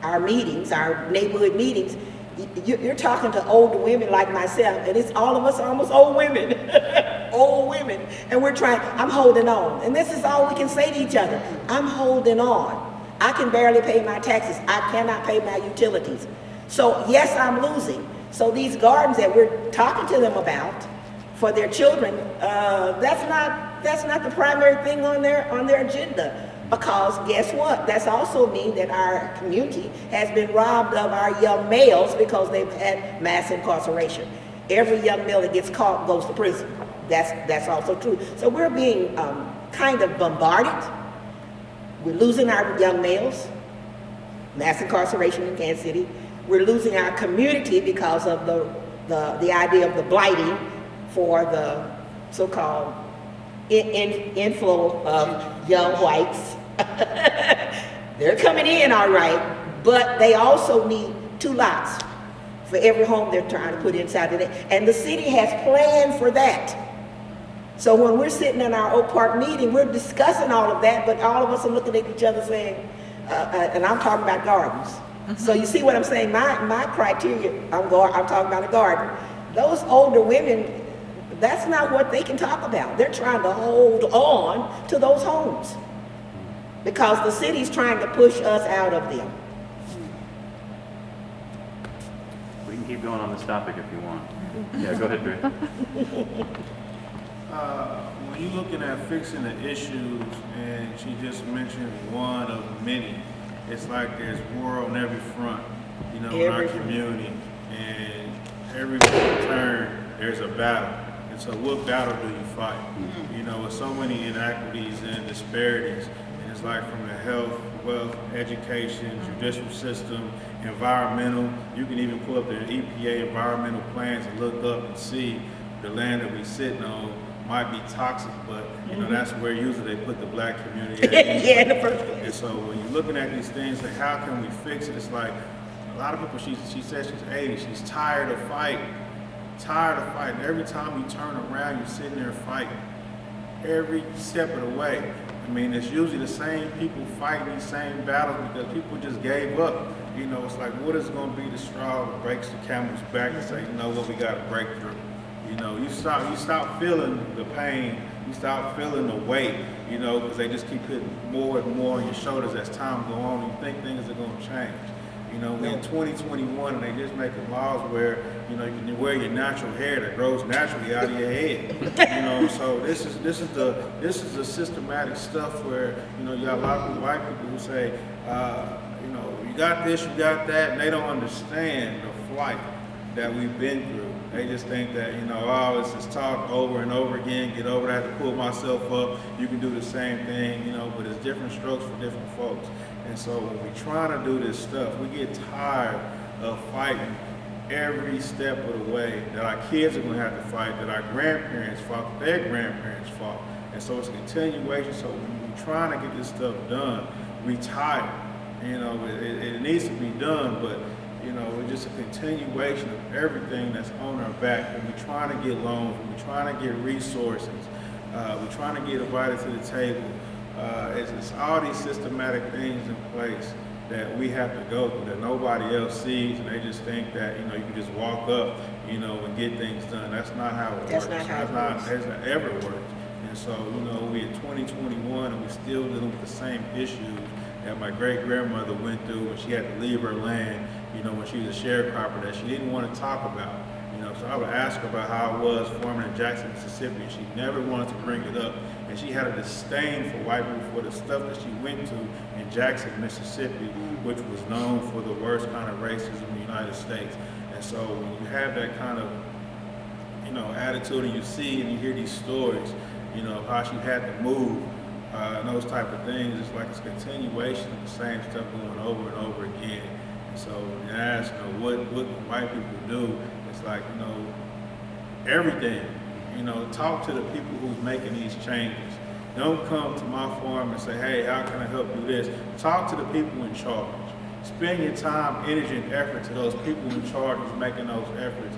our meetings, our neighborhood meetings, you're talking to older women like myself, and it's all of us are almost old women, old women, and I'm holding on. And this is all we can say to each other. I'm holding on. I can barely pay my taxes. I cannot pay my utilities. So yes, I'm losing. So these gardens that we're talking to them about for their children, that's not the primary thing on their agenda. Because guess what? That's also mean that our community has been robbed of our young males because they've had mass incarceration. Every young male that gets caught goes to prison. That's also true. So we're being kind of bombarded. We're losing our young males, mass incarceration in Kansas City. We're losing our community because of the idea of the blighting for the so-called inflow of young whites. They're coming in all right, but they also need 2 lots for every home they're trying to put inside of it. And the city has planned for that. So when we're sitting in our Oak Park meeting, we're discussing all of that, but all of us are looking at each other saying, and I'm talking about gardens. So you see what I'm saying? My criteria, I'm talking about a garden. Those older women, that's not what they can talk about. They're trying to hold on to those homes because the city's trying to push us out of them. We can keep going on this topic if you want. Yeah, go ahead, Dre. When you're looking at fixing the issues, and she just mentioned one of many, it's like there's war on every front, in our community, and every turn there's a battle. And so what battle do you fight? With so many inequities and disparities, and it's like from the health, wealth, education, judicial system, environmental. You can even pull up the EPA environmental plans and look up and see the land that we're sitting on might be toxic, but that's where usually they put the black community at. Yeah, in the first place. And so when you're looking at these things, like how can we fix it? It's like a lot of people, she says she's 80, she's tired of fighting. Every time you turn around, you're sitting there fighting. Every step of the way. I mean, it's usually the same people fighting these same battles because people just gave up. It's like, what is going to be the straw that breaks the camel's back and say, what, we got to break through. You stop feeling the pain, you stop feeling the weight, because they just keep putting more and more on your shoulders as time goes on. You think things are going to change. We're in 2021 and they just making laws where, you can wear your natural hair that grows naturally out of your head. So this is the systematic stuff where, you got a lot of white people who say, you got this, you got that, and they don't understand the flight that we've been through. They just think that, it's just talk over and over again, get over that, to pull myself up. You can do the same thing, but it's different strokes for different folks. And so when we're trying to do this stuff, we get tired of fighting every step of the way that our kids are going to have to fight, that our grandparents fought, that their grandparents fought. And so it's a continuation. So when we're trying to get this stuff done, we tired. It needs to be done, but it's just a continuation of everything that's on our back. When we're trying to get loans, when we're trying to get resources, we're trying to get invited to the table. It's all these systematic things in place that we have to go through that nobody else sees, and they just think that you can just walk up, and get things done. That's not how it works. That's not ever worked. And so we're in 2021 and we're still dealing with the same issues that my great grandmother went through when she had to leave her land. When she was a sharecropper, that she didn't want to talk about. So I would ask her about how it was farming in Jackson, Mississippi, and she never wanted to bring it up. And she had a disdain for white people for the stuff that she went to in Jackson, Mississippi, which was known for the worst kind of racism in the United States. And so when you have that kind of, attitude, and you see and you hear these stories, how she had to move, and those type of things, it's like it's a continuation of the same stuff going over and over again. So when you ask, what can white people do? It's like, everything. Talk to the people who's making these changes. Don't come to my farm and say, hey, how can I help do this? Talk to the people in charge. Spend your time, energy, and effort to those people in charge who's making those efforts.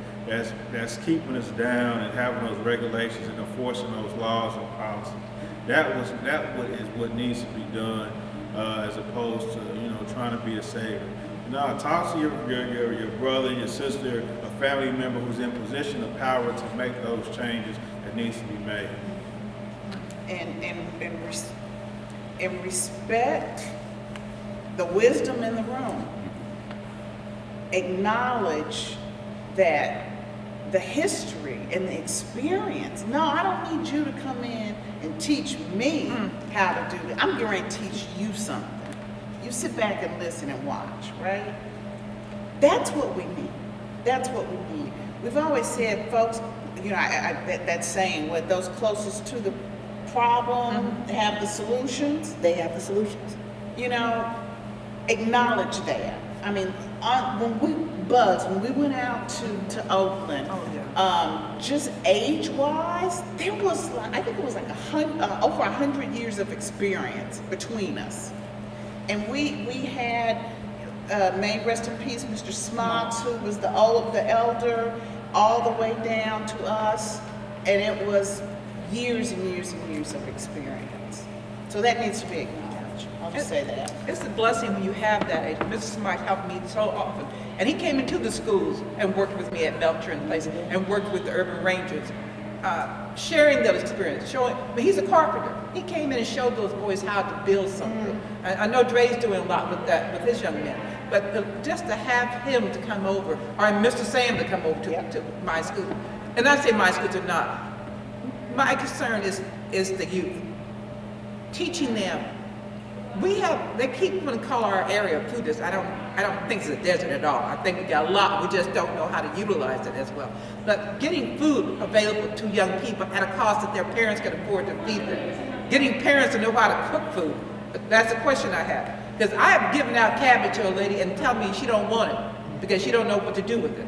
That's keeping us down and having those regulations and enforcing those laws and policies. That is what needs to be done, as opposed to trying to be a savior. Talk to your brother, your sister, a family member who's in position of power to make those changes that needs to be made. And respect the wisdom in the room. Acknowledge that the history and the experience. No, I don't need you to come in and teach me how to do it. I'm going to teach you something. You sit back and listen and watch, right? That's what we need. That's what we need. We've always said, folks, that saying, what those closest to the problem have the solutions. They have the solutions. Acknowledge that. I mean, when we went out to Oakland, just age-wise, there was I think it was like over 100 years of experience between us. And we had, may rest in peace, Mr. Smocks, who was the elder, all the way down to us, and it was years and years and years of experience. So that needs to be acknowledged. I'll just say that. It's a blessing when you have that age. Mr. Smite helped me so often. And he came into the schools and worked with me at Belcher and Place and worked with the Urban Rangers, sharing those experiences, but he's a carpenter. He came in and showed those boys how to build something. I know Dre's doing a lot with that, with his young men. But just to have him to come over, or Mr. Sam to come over to my school, and I say my schools are not, my concern is the youth. Teaching them. They keep want to call our area food desert. I don't think it's a desert at all. I think we got a lot, we just don't know how to utilize it as well. But getting food available to young people at a cost that their parents can afford to feed them. Getting parents to know how to cook food. That's a question I have. Because I have given out cabbage to a lady and tell me she don't want it because she don't know what to do with it.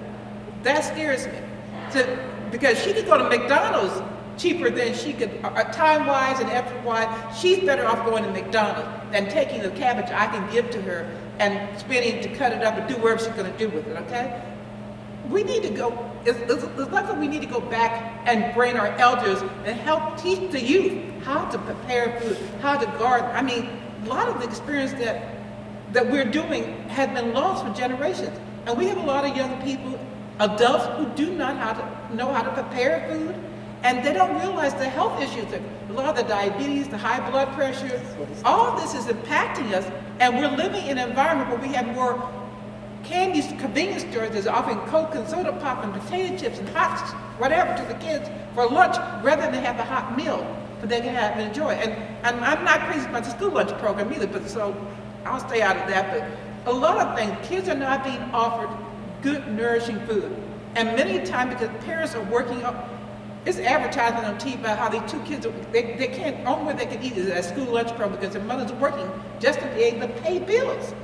That scares me. Because she could go to McDonald's cheaper than she could, time-wise and effort-wise, she's better off going to McDonald's than taking the cabbage I can give to her and spending to cut it up and do whatever she's going to do with it, okay? We need to go, it's like we need to go back and bring our elders and help teach the youth how to prepare food, how to garden. I mean, a lot of the experience that we're doing has been lost for generations. And we have a lot of young people, adults, who do not know how to prepare food. And they don't realize the health issues, a lot of the diabetes, the high blood pressure, all of this is impacting us. And we're living in an environment where we have more candy convenience stores that's offering Coke and soda pop and potato chips and hot whatever to the kids for lunch rather than have a hot meal that they can have and enjoy. And I'm not crazy about the school lunch program either, but so I'll stay out of that. But a lot of things, kids are not being offered good, nourishing food. And many times because parents are working up, it's advertising on TV about how these two kids, they can't, only way they can eat is at school lunch program because their mother's working just to be able to pay bills.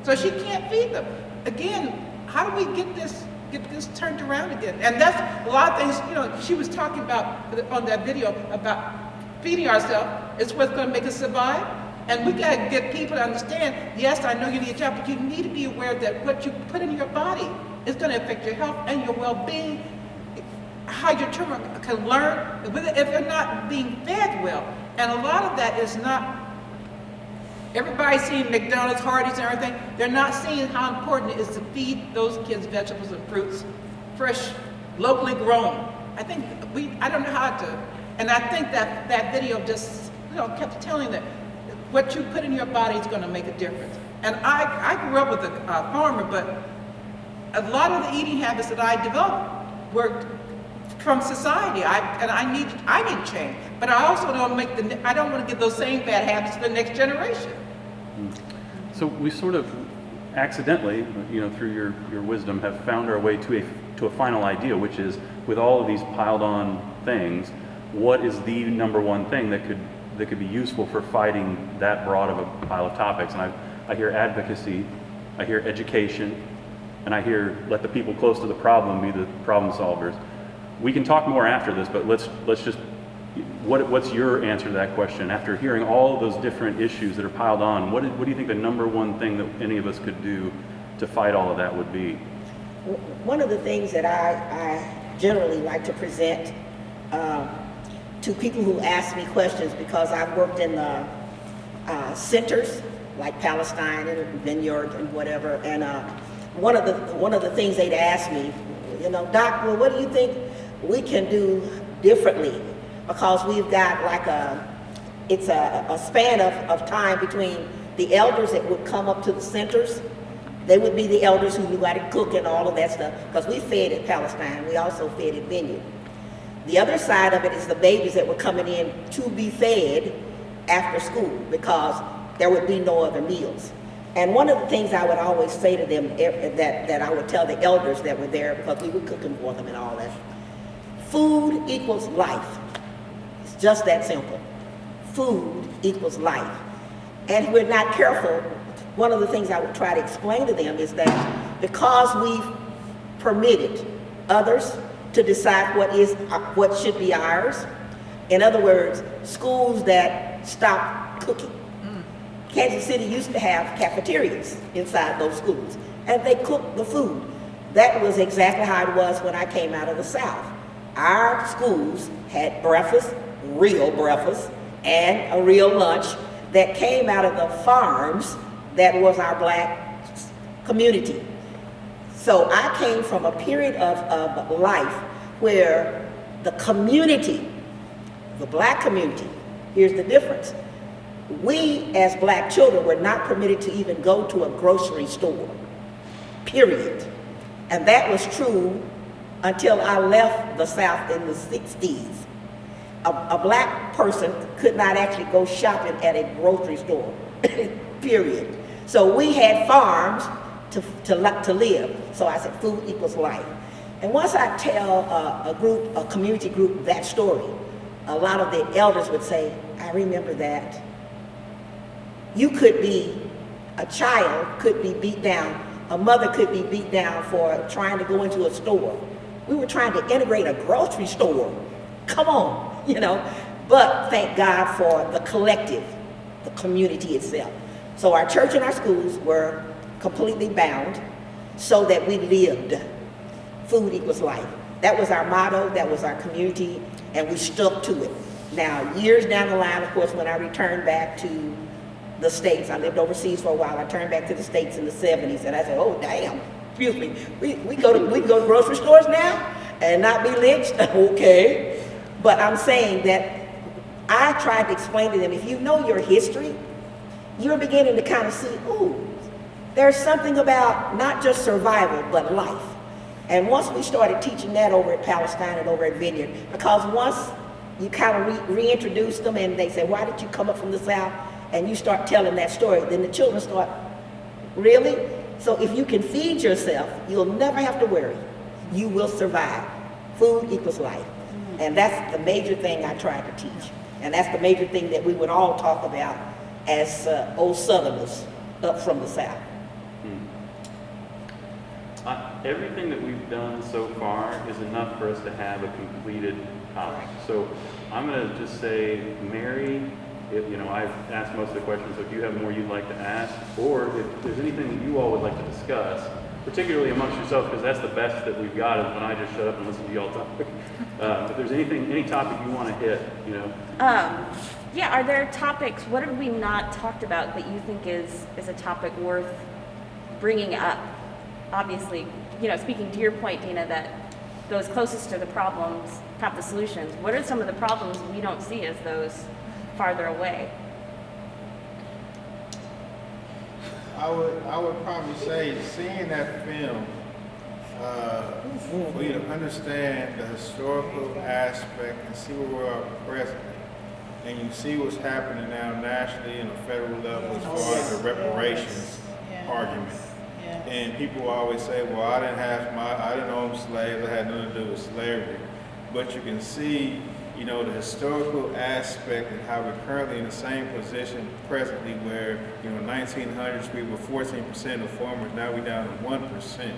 So she can't feed them. Again, how do we get this turned around again? And that's a lot of things, she was talking about on that video about feeding ourselves is what's going to make us survive. And we got to get people to understand, yes, I know you need a job, but you need to be aware that what you put in your body is going to affect your health and your well-being, how your children can learn if they're not being fed well. And a lot of that is not, everybody's seeing McDonald's, Hardee's and everything. They're not seeing how important it is to feed those kids vegetables and fruits, fresh, locally grown. I don't know how to, and I think that video just, kept telling that what you put in your body is going to make a difference. And I grew up with a farmer, but a lot of the eating habits that I developed were from society. I need change, but I also I don't want to give those same bad habits to the next generation. So we sort of accidentally, through your wisdom, have found our way to a final idea, which is, with all of these piled on things, what is the number one thing that could be useful for fighting that broad of a pile of topics? And I hear advocacy, I hear education, and I hear let the people close to the problem be the problem solvers. We can talk more after this, but let's just, what's your answer to that question? After hearing all of those different issues that are piled on, what do you think the number one thing that any of us could do to fight all of that would be? One of the things that I generally like to present to people who ask me questions, because I've worked in the centers like Palestine and Vineyard and whatever, and one of the things they'd ask me, Doc, well, what do you think we can do differently? Because we've got like it's a span of time between the elders that would come up to the centers. They would be the elders who knew how to cook and all of that stuff, because we fed at Palestine. We also fed at Vineyard. The other side of it is the babies that were coming in to be fed after school, because there would be no other meals. And one of the things I would always say to them, that I would tell the elders that were there, because we were cooking for them and all that, food equals life. It's just that simple. Food equals life. And if we're not careful, one of the things I would try to explain to them is that because we've permitted others to decide what should be ours, in other words, schools that stop cooking. Kansas City used to have cafeterias inside those schools, and they cooked the food. That was exactly how it was when I came out of the South. Our schools had breakfast, real breakfast, and a real lunch that came out of the farms that was our black community. So I came from a period of life where the community, the black community, here's the difference. We as black children were not permitted to even go to a grocery store, period. And that was true until I left the South in the 60s. A black person could not actually go shopping at a grocery store, period. So we had farms to live. So I said, food equals life. And once I tell a community group that story, a lot of the elders would say, I remember that. You could be, a child could be beat down, a mother could be beat down for trying to go into a store. We were trying to integrate a grocery store. Come on, But thank God for the collective, the community itself. So our church and our schools were completely bound so that we lived. Food equals life. That was our motto, that was our community, and we stuck to it. Now, years down the line, of course, when I returned back to the States, I lived overseas for a while, I turned back to the States in the 70s, and I said, oh, damn, excuse me, we go to grocery stores now and not be lynched? Okay. But I'm saying that I tried to explain to them, if you know your history, you're beginning to kind of see, ooh, there's something about not just survival, but life. And once we started teaching that over at Palestine and over at Vineyard, because once you kind of reintroduce them and they say, why did you come up from the South? And you start telling that story, then the children start, really? So if you can feed yourself, you'll never have to worry. You will survive. Food equals life. And that's the major thing I try to teach. And that's the major thing that we would all talk about as old Southerners up from the South. Everything that we've done so far is enough for us to have a completed topic. So I'm going to just say, Mary, I've asked most of the questions, so if you have more you'd like to ask, or if there's anything that you all would like to discuss, particularly amongst yourselves, because that's the best that we've got is when I just shut up and listen to y'all talk. If there's any topic you want to hit, Yeah, are there topics, what have we not talked about that you think is a topic worth bringing up? Obviously, speaking to your point, Dina, that those closest to the problems have the solutions. What are some of the problems we don't see as those farther away? I would probably say seeing that film, for you to understand the historical aspect and see where we are presently, and you see what's happening now nationally and the federal level as far as the reparations argument. And people always say, well, I didn't own slaves, I had nothing to do with slavery. But you can see, you know, the historical aspect and how we're currently in the same position presently where, you know, 1900s we were 14% of farmers, now we're down to 1%.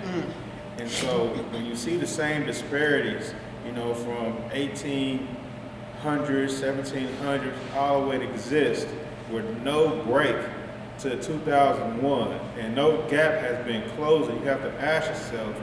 And so when you see the same disparities, you know, from 1800s, 1700s, all the way to exist with no break to 2001 and no gap has been closing, you have to ask yourself,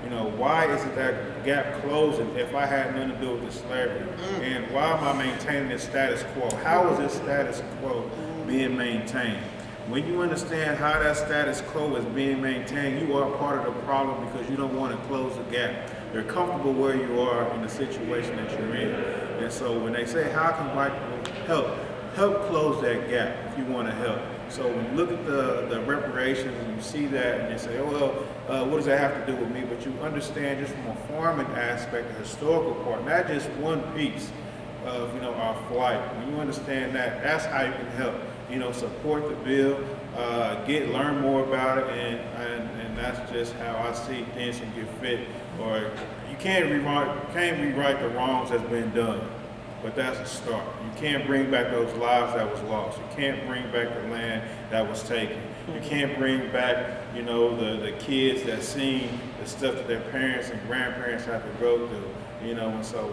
you know, why isn't that gap closing if I had nothing to do with the slavery? And why am I maintaining this status quo? How is this status quo being maintained? When you understand how that status quo is being maintained, you are part of the problem because you don't want to close the gap. You're comfortable where you are in the situation that you're in. And so when they say, how can white people help close that gap if you want to help? So when you look at the reparations and you see that and you say, oh, well, what does that have to do with me? But you understand just from a farming aspect, the historical part, not just one piece of, you know, our flight. When you understand that, that's how you can help, you know, support the bill, learn more about it, and that's just how I see things can get fit. Or you can't rewrite the wrongs that's been done. But that's a start. You can't bring back those lives that was lost. You can't bring back the land that was taken. You can't bring back, you know, the kids that seen the stuff that their parents and grandparents have to go through, you know. And so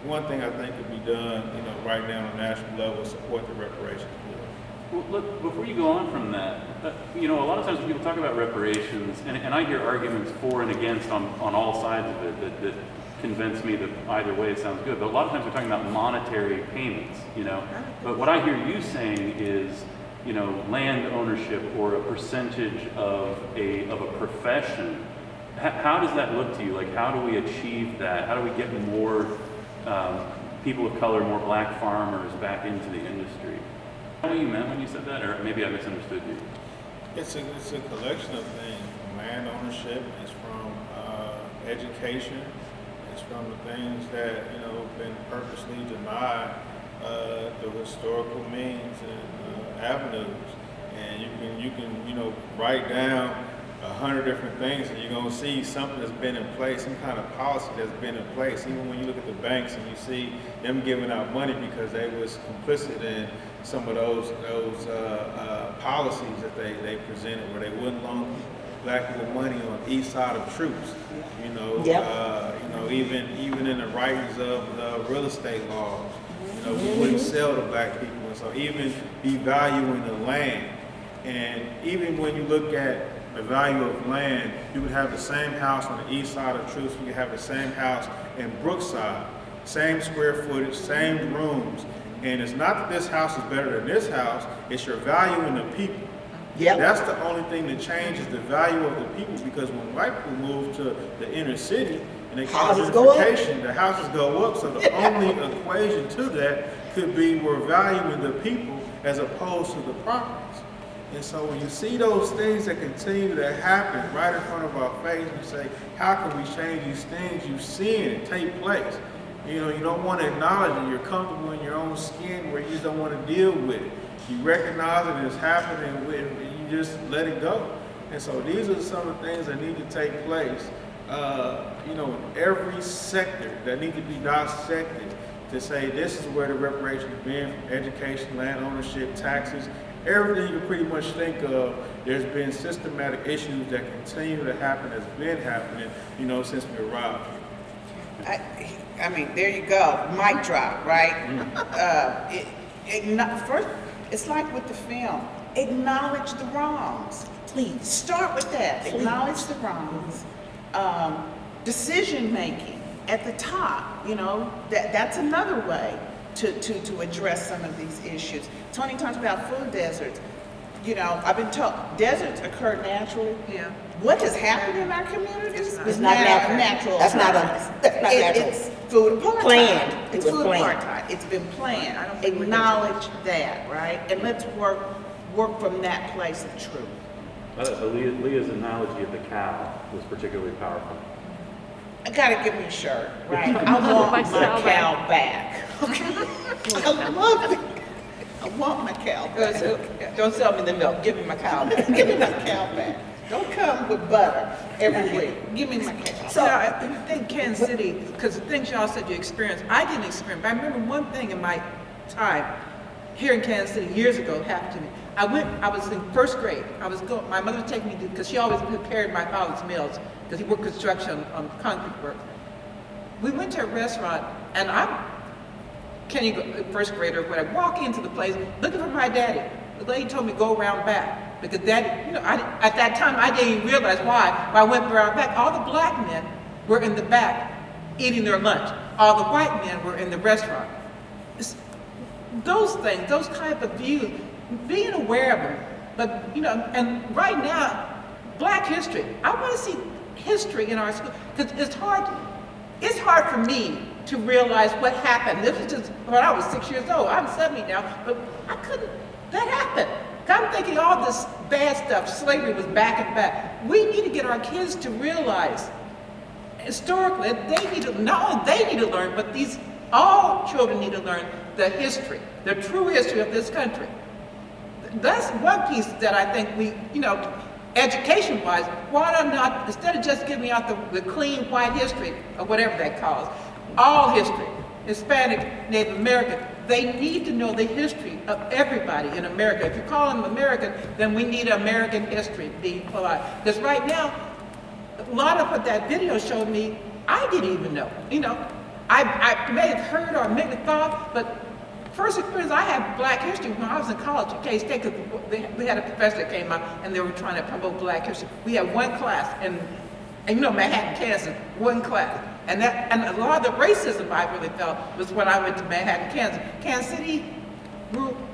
one thing I think could be done, you know, right now on a national level is support the reparations bill. Well, look, before you go on from that, you know, a lot of times when people talk about reparations, and I hear arguments for and against on all sides of it that convince me that either way it sounds good, but a lot of times we're talking about monetary payments, you know. But what I hear you saying is, you know, land ownership or a percentage of a profession. How does that look to you? Like, how do we achieve that? How do we get more people of color, more black farmers back into the industry? What you meant when you said that, or maybe I misunderstood you? It's a collection of things. Land ownership is from education. It's from the things that, you know, been purposely denied through historical means and avenues. And you can you know, write down 100 different things and you're gonna see something that's been in place, some kind of policy that's been in place. Even when you look at the banks and you see them giving out money because they was complicit in some of those policies that they presented, where they wouldn't loan black people money on each side of troops. You know, you know, even in the writings of the real estate laws, you know, we wouldn't sell to black people, and so even devaluing the land. And even when you look at the value of land, you would have the same house on the east side of troops. You could have the same house in Brookside, same square footage, same rooms. And it's not that this house is better than this house, it's your value in the people. Yep. That's the only thing that changes the value of the people, because when white people move to the inner city and they call gentrification, the houses go up. So the only equation to that could be we're valuing the people as opposed to the properties. And so when you see those things that continue to happen right in front of our face, you say, how can we change these things? You've seen it take place. You know, you don't want to acknowledge it. You're comfortable in your own skin where you just don't want to deal with it. You recognize it is happening and you just let it go. And so these are some of the things that need to take place, you know, in every sector that need to be dissected to say this is where the reparations have been, from education, land ownership, taxes, everything you can pretty much think of. There's been systematic issues that continue to happen, that's been happening, you know, since we arrived. I mean, there you go, mic drop, right? First, it's like with the film, acknowledge the wrongs. Please. Start with that, please. Acknowledge the wrongs. Decision making at the top, you know, that's another way to address some of these issues. Toni talks about food deserts. You know, I've been told deserts occur naturally. Yeah. What has happened in our communities It's not natural. That's not natural. It's food apartheid. Planned. It's food apartheid. It's been planned. I don't think we Acknowledge that, right? And let's work from that place of truth. Leah's analogy of the cow was particularly powerful. I gotta give me a shirt, right? I want my cow back. Okay? I love it. I want my cow back. Don't sell me the milk. Give me my cow back. Give me my cow back. Don't come with butter every week. Give me my ketchup. So I think Kansas City, because the things y'all said you experienced, I didn't experience. But I remember one thing in my time here in Kansas City years ago happened to me. I was in first grade. My mother would take me to, because she always prepared my father's meals, because he worked construction on concrete work. We went to a restaurant, and first grader, when I walk into the place looking for my daddy, the lady told me go around back, because daddy, at that time I didn't even realize why. When I went around back, all the black men were in the back eating their lunch. All the white men were in the restaurant. Those things, those type of views, being aware of them. But, and right now, Black history, I want to see history in our school, because it's hard for me to realize what happened. This was just when I was 6 years old. I'm 70 now, but that happened. I'm thinking all this bad stuff, slavery was back and back. We need to get our kids to realize, historically, not only they need to learn, but all children need to learn the history, the true history of this country. That's one piece that I think we, education-wise, why not, instead of just giving out the clean white history, or whatever that calls, all history, Hispanic, Native American, they need to know the history of everybody in America. If you call them American, then we need American history being pulled out. Because right now, a lot of what that video showed me, I didn't even know. I may have heard or maybe thought, but first experience I had Black history when I was in college at K-State, because we had a professor that came out and they were trying to promote Black history. We had one class in Manhattan, Kansas, one class. And a lot of the racism I really felt was when I went to Manhattan, Kansas. Kansas City,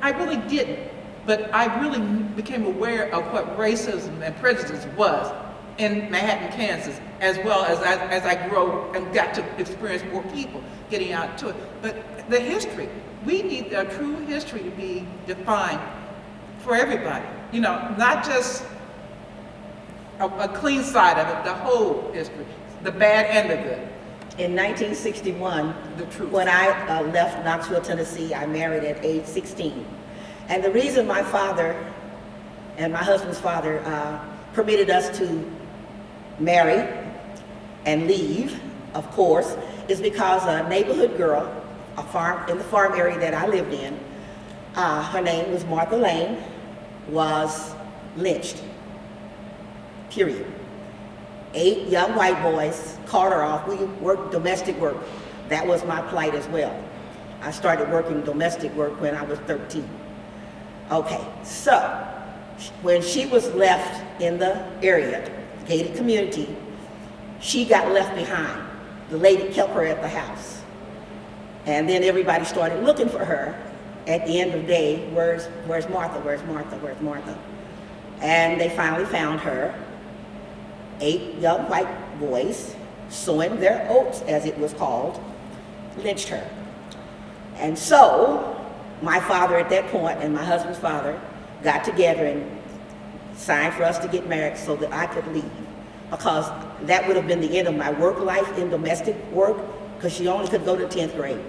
I really didn't, but I really became aware of what racism and prejudice was in Manhattan, Kansas, as well as I grew and got to experience more people getting out to it. But the history, we need a true history to be defined for everybody. Not just a clean side of it, the whole history, the bad and the good. In 1961, The truth. when I left Knoxville, Tennessee, I married at age 16. And the reason my father and my husband's father permitted us to marry and leave, of course, is because a neighborhood girl, in the farm area that I lived in, her name was Martha Lane, was lynched, period. 8 young white boys called her off. We worked domestic work. That was my plight as well. I started working domestic work when I was 13. Okay, so when she was left in the area, gated community, she got left behind. The lady kept her at the house. And then everybody started looking for her. At the end of the day, where's Martha, where's Martha, where's Martha? And they finally found her. 8 young white boys, sowing their oats, as it was called, lynched her. And so, my father at that point and my husband's father got together and signed for us to get married so that I could leave. Because that would have been the end of my work life in domestic work, because she only could go to 10th grade.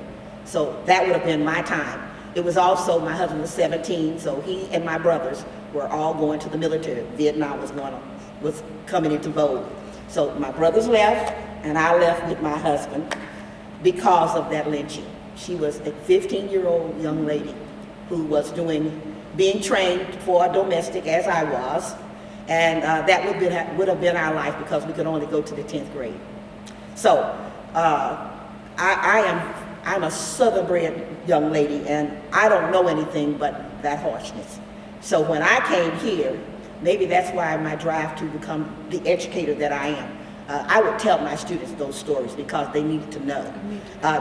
So that would have been my time. It was also, my husband was 17, so he and my brothers were all going to the military. Vietnam was coming into vogue. So my brothers left, and I left with my husband because of that lynching. She was a 15-year-old young lady who was being trained for a domestic, as I was, and that would have been our life, because we could only go to the 10th grade. So I'm a Southern-bred young lady, and I don't know anything but that harshness. So when I came here, maybe that's why my drive to become the educator that I am. I would tell my students those stories because they needed to know.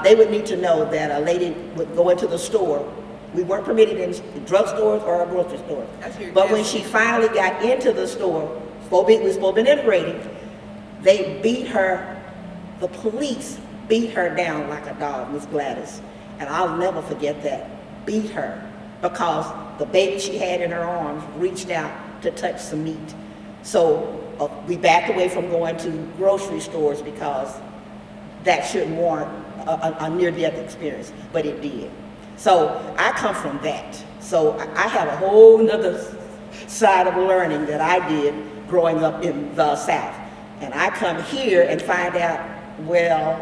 They would need to know that a lady would go into the store. We weren't permitted in drugstores or grocery stores. But when she finally got into the store, we was supposed to be integrated, they beat her, the police beat her down like a dog, Miss Gladys. And I'll never forget that, beat her, because the baby she had in her arms reached out to touch some meat. So we backed away from going to grocery stores because that shouldn't warrant a near-death experience, but it did. So I come from that. So I have a whole nother side of learning that I did growing up in the South. And I come here and find out, well,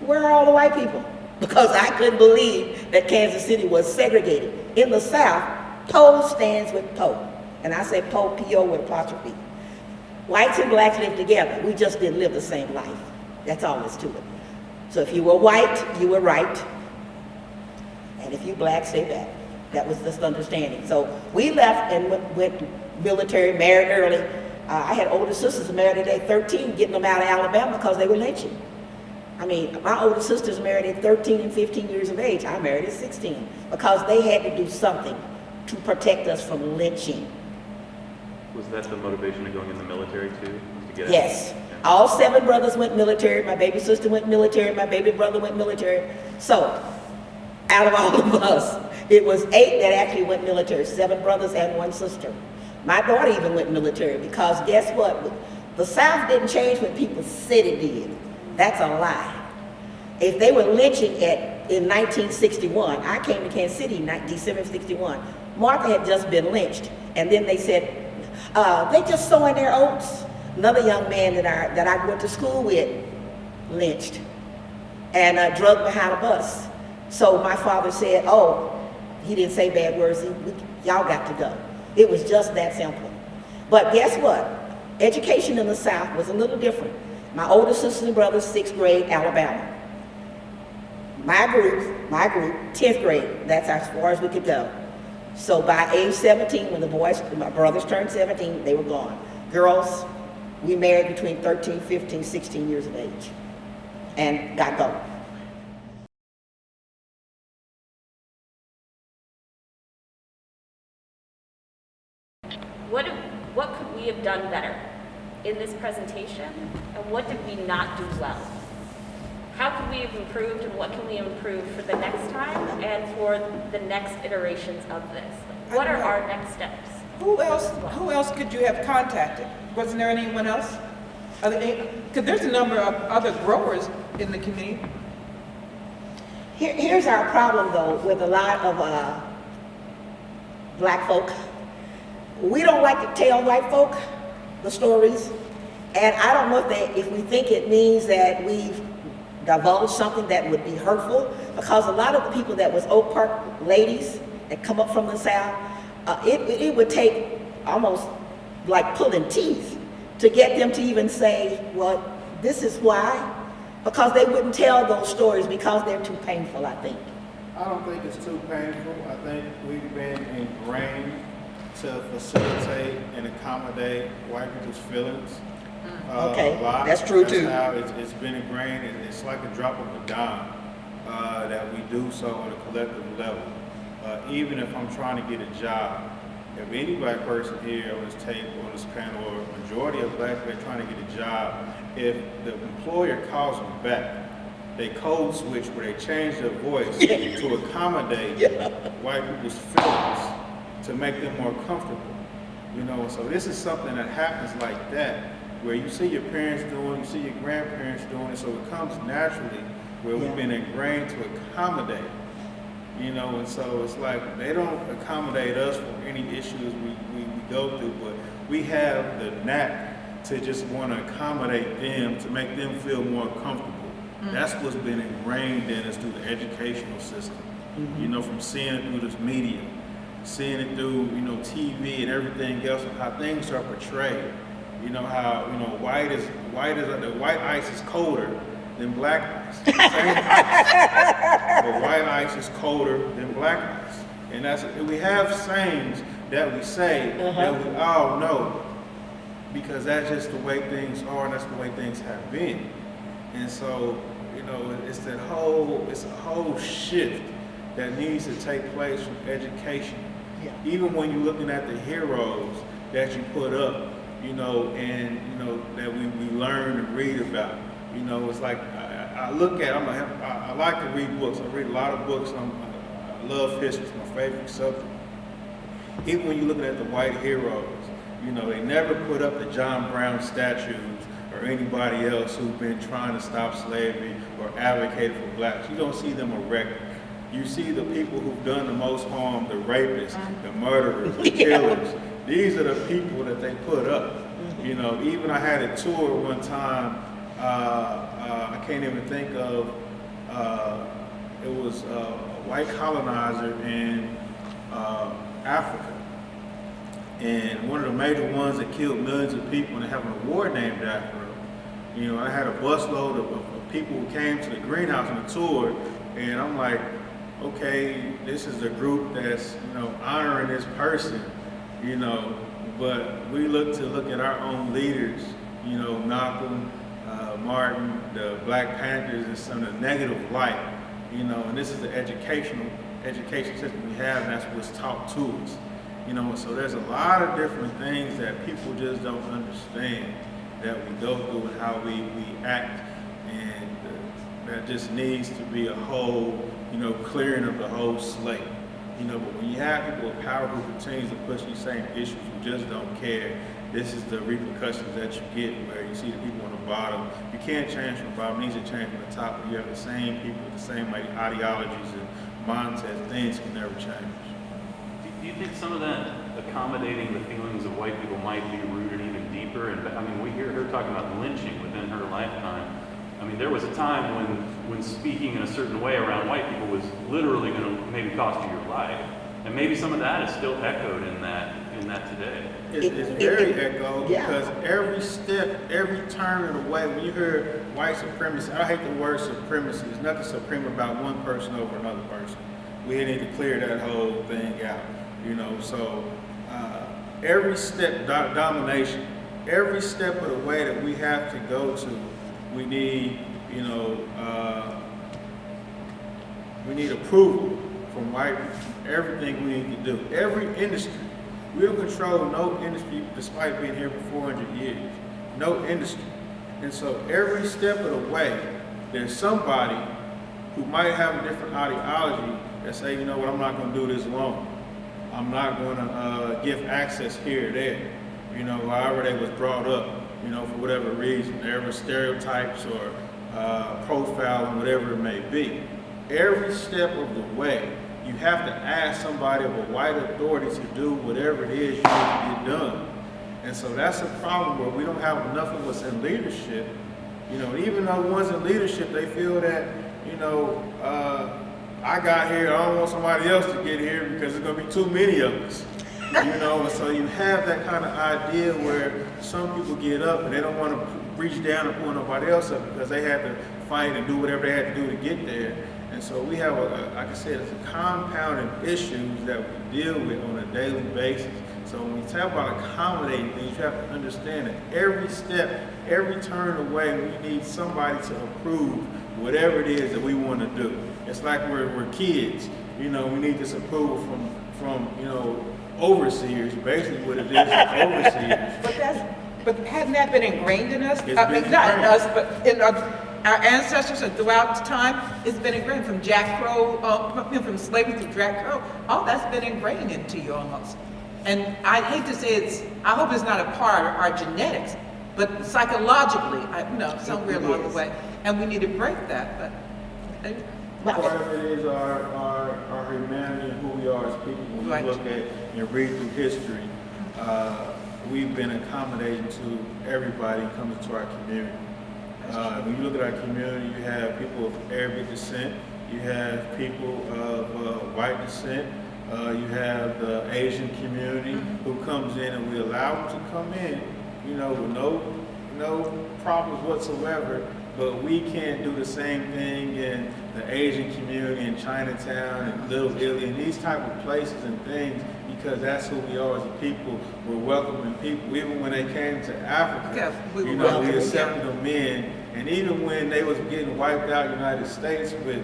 where are all the white people? Because I couldn't believe that Kansas City was segregated. In the South, PO stands with PO. And I say PO, P-O with apostrophe. Whites and blacks live together. We just didn't live the same life. That's all there's to it. So if you were white, you were right. And if you black, stay back. That was just understanding. So we left and went military, married early. I had older sisters married at age 13, getting them out of Alabama because they were lynching. I mean, my older sisters married at 13 and 15 years of age. I married at 16 because they had to do something to protect us from lynching. Was that the motivation of going in the military too? To get Yes. out? All 7 brothers went military. My baby sister went military. My baby brother went military. So, out of all of us, it was 8 that actually went military. 7 brothers and 1 sister. My daughter even went military because guess what? The South didn't change when people said it did. That's a lie. If they were lynching in 1961, I came to Kansas City in December of 61. Martha had just been lynched. And then they said, they just sowing their oats. Another young man that I went to school with lynched and drugged behind a bus. So my father said, oh, he didn't say bad words, y'all got to go. It was just that simple. But guess what? Education in the South was a little different. My older sisters and brothers, 6th grade, Alabama. My group, 10th grade, that's as far as we could go. So by age 17, when my brothers turned 17, they were gone. Girls, we married between 13, 15, 16 years of age and got going. What could we have done better in this presentation, and what did we not do well? How could we have improved, and what can we improve for the next time and for the next iterations of this? What are our next steps? Who else could you have contacted? Wasn't there anyone else? Because there's a number of other growers in the community. Here's our problem, though, with a lot of black folk. We don't like to tell white folk the stories, and I don't know if we think it means that we've divulged something that would be hurtful, because a lot of the people that was Oak Park ladies that come up from the South, it would take almost like pulling teeth to get them to even say, well, this is why, because they wouldn't tell those stories because they're too painful, I think. I don't think it's too painful. I think we've been ingrained to facilitate and accommodate white people's feelings. Okay, a lot. that's true too. That's how it's been ingrained. It's like a drop of a dime that we do so on a collective level. Even if I'm trying to get a job, if any black person here on this table, on this panel, or a majority of black people are trying to get a job, if the employer calls them back, they code switch where they change their voice to accommodate white people's feelings, to make them more comfortable. You know, so this is something that happens like that, where you see your parents doing, you see your grandparents doing it, so it comes naturally, where we've been ingrained to accommodate. You know, and so it's like they don't accommodate us for any issues we go through, but we have the knack to just want to accommodate them, to make them feel more comfortable. That's what's been ingrained in us through the educational system. You know, from seeing it through this media, seeing it through, you know, TV and everything else, and how things are portrayed. You know how, you know, the white ice is colder than black ice. Same ice. But white ice is colder than black ice. And we have sayings that we say that we all know, because that's just the way things are, and that's the way things have been. And so, you know, it's a whole shift that needs to take place from education. Even when you're looking at the heroes that you put up, you know, and you know that we learn and read about. You know, it's like I look at. I like to read books. I read a lot of books. I love history. It's my favorite subject. Even when you're looking at the white heroes, you know, they never put up the John Brown statues or anybody else who's been trying to stop slavery or advocated for blacks. You don't see them erected. You see the people who've done the most harm, the rapists, the murderers, the killers. These are the people that they put up. You know, even I had a tour one time, I can't even think of, it was a white colonizer in Africa. And one of the major ones that killed millions of people, and they have an award named after him. You know, I had a busload of people who came to the greenhouse on the tour, and I'm like, okay, this is a group that's, you know, honoring this person, you know, but we look at our own leaders, you know, Malcolm, Martin, the Black Panthers, in some of the negative light, you know, and this is the education system we have, and that's what's taught to us, you know. So there's a lot of different things that people just don't understand that we go through and how we act, and that just needs to be a whole, you know, clearing of the whole slate. You know, but when you have people with power who continues to push these same issues, who just don't care, this is the repercussions that you get, where you see the people on the bottom. You can't change from the bottom, it needs to change from the top. When you have the same people with the same ideologies and mindsets, things can never change. Do you think some of that accommodating the feelings of white people might be rooted even deeper? And I mean, we hear her talking about lynching within her lifetime. I mean, there was a time when speaking in a certain way around white people was literally going to maybe cost you your life, and maybe some of that is still echoed in that today. It's very echoed, because every step, every turn of the way, when you hear white supremacy, I hate the word supremacy. There's nothing supreme about one person over another person. We need to clear that whole thing out, you know. So every step, domination, every step of the way that we have to go to, we need, you know, we need approval from white people. Everything we need to do, every industry. We don't control no industry despite being here for 400 years. No industry. And so every step of the way, there's somebody who might have a different ideology that say, you know what, I'm not going to do this alone. I'm not going to give access here or there. You know, however they was brought up, you know, for whatever reason. There were stereotypes or profiling, whatever it may be. Every step of the way, you have to ask somebody of a white authority to do whatever it is you need to get done. And so that's a problem where we don't have enough of us in leadership. You know, even though ones in leadership, they feel that, you know, I got here, I don't want somebody else to get here because there's gonna be too many of us. You know, and so you have that kind of idea where some people get up and they don't want to reach down and pull nobody else up because they had to fight and do whatever they had to do to get there. And so we have, like I said, it's a compounding issues that we deal with on a daily basis. So when we talk about accommodating things, you have to understand that every step, every turn of the way, we need somebody to approve whatever it is that we want to do. It's like we're kids. You know, we need this approval from you know, overseers, basically what it is, overseers. But hadn't that been ingrained in us? It's I mean, been not in ingrained. us, but in our ancestors and throughout time. It's been ingrained from Jack Crow, from slavery to Jack Crow. All that's been ingrained into you almost. And I hate to say I hope it's not a part of our genetics, but psychologically, you know, somewhere along the way. And we need to break that, but. Part of it is our humanity and who we are as people. When Right. you look at and read through history, we've been accommodating to everybody coming to our community. When you look at our community, you have people of Arabic descent, you have people of white descent, you have the Asian community who comes in, and we allow them to come in, you know, with no problems whatsoever. But we can't do the same thing in the Asian community in Chinatown and Little Italy and these type of places and things, because that's who we are as a people. We're welcoming people. Even when they came to Africa, Yeah, we you were know, we welcoming accepted them in. And even when they was getting wiped out in the United States with,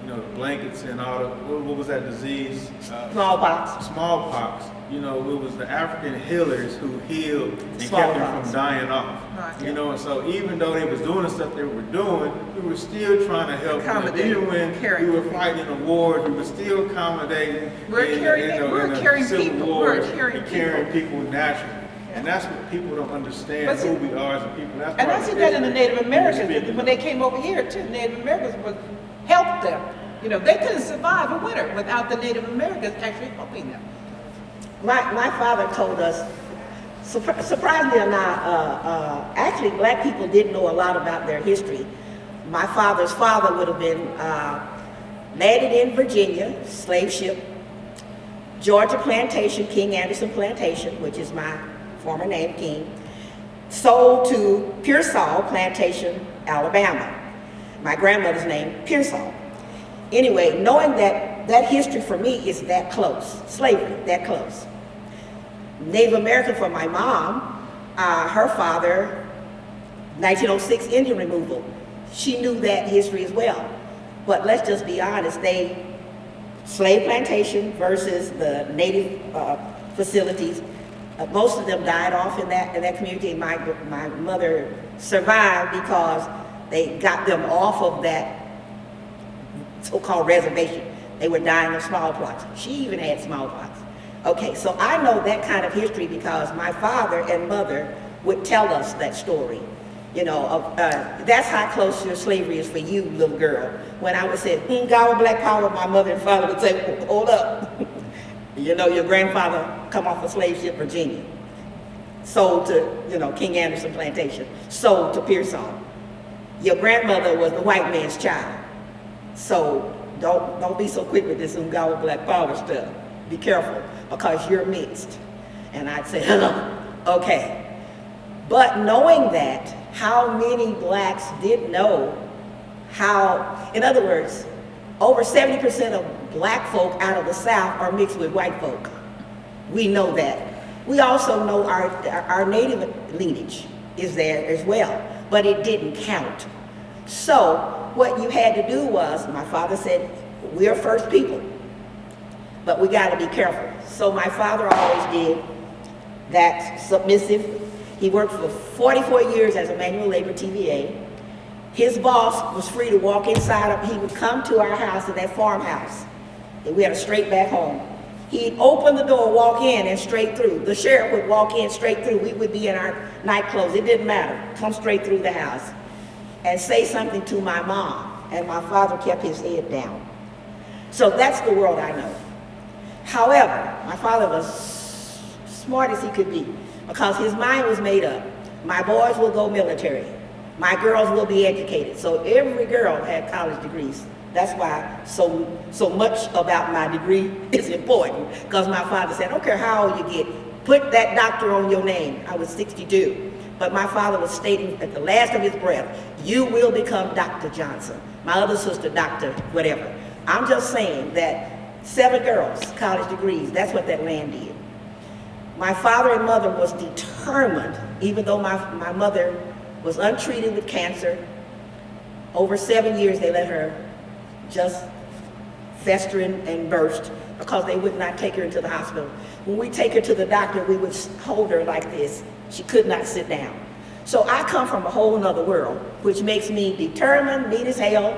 you know, the blankets and all the, what was that disease? Smallpox. You know, it was the African healers who healed and kept them from dying off. Right. You know, and so even though they was doing the stuff they were doing, we were still trying to help them. Accommodate, Even when caring we were for fighting in the wars, we were still accommodating We're in caring the Civil people. War We're caring and caring people naturally. And that's what people don't understand, But see- who we are as a people. That's And part I of see that in the history. Native Americans, when they came over here too. Native Americans would help them. You know, they couldn't survive a winter without the Native Americans actually helping them. My father told us, surprisingly or not, actually black people didn't know a lot about their history. My father's father would have been landed in Virginia, slave ship, Georgia plantation, King Anderson Plantation, which is my former name, King, sold to Pearsall Plantation, Alabama. My grandmother's name, Pearsall. Anyway, knowing that history for me is that close, slavery, that close. Native American for my mom, her father, 1906 Indian removal. She knew that history as well. But let's just be honest, slave plantation versus the native facilities, most of them died off in that community. My mother survived because they got them off of that so-called reservation. They were dying of smallpox. She even had smallpox. Okay, so I know that kind of history because my father and mother would tell us that story. You know, that's how close your slavery is for you, little girl. When I would say, God, black power, my mother and father would say, hold up. You know, your grandfather come off a slave ship, Virginia, sold to, King Anderson Plantation, sold to Pearsall. Your grandmother was the white man's child. So don't be so quick with this Ungawa black power stuff. Be careful, because you're mixed. And I'd say, okay. But knowing that, how many blacks did know how, in other words, over 70% of black folk out of the South are mixed with white folk. We know that. We also know our native lineage is there as well, but it didn't count. So what you had to do was, my father said, we're first people, but we got to be careful. So my father always did that submissive. He worked for 44 years as a manual labor TVA. His boss was free to walk inside. He would come to our house in that farmhouse. We had a straight back home. He'd open the door, walk in, and straight through. The sheriff would walk in straight through. We would be in our night clothes. It didn't matter. Come straight through the house and say something to my mom. And my father kept his head down. So that's the world I know. However, my father was smart as he could be, because his mind was made up. My boys will go military. My girls will be educated. So every girl had college degrees. That's why so much about my degree is important, because my father said, I don't care how old you get, put that doctor on your name. I was 62. But my father was stating at the last of his breath, you will become Dr. Johnson. My other sister, Dr. whatever. I'm just saying that 7 girls, college degrees, that's what that land did. My father and mother was determined, even though my mother was untreated with cancer. Over 7 years, they let her just fester and burst because they would not take her into the hospital. When we take her to the doctor, we would hold her like this. She could not sit down. So I come from a whole nother world, which makes me determined, mean as hell.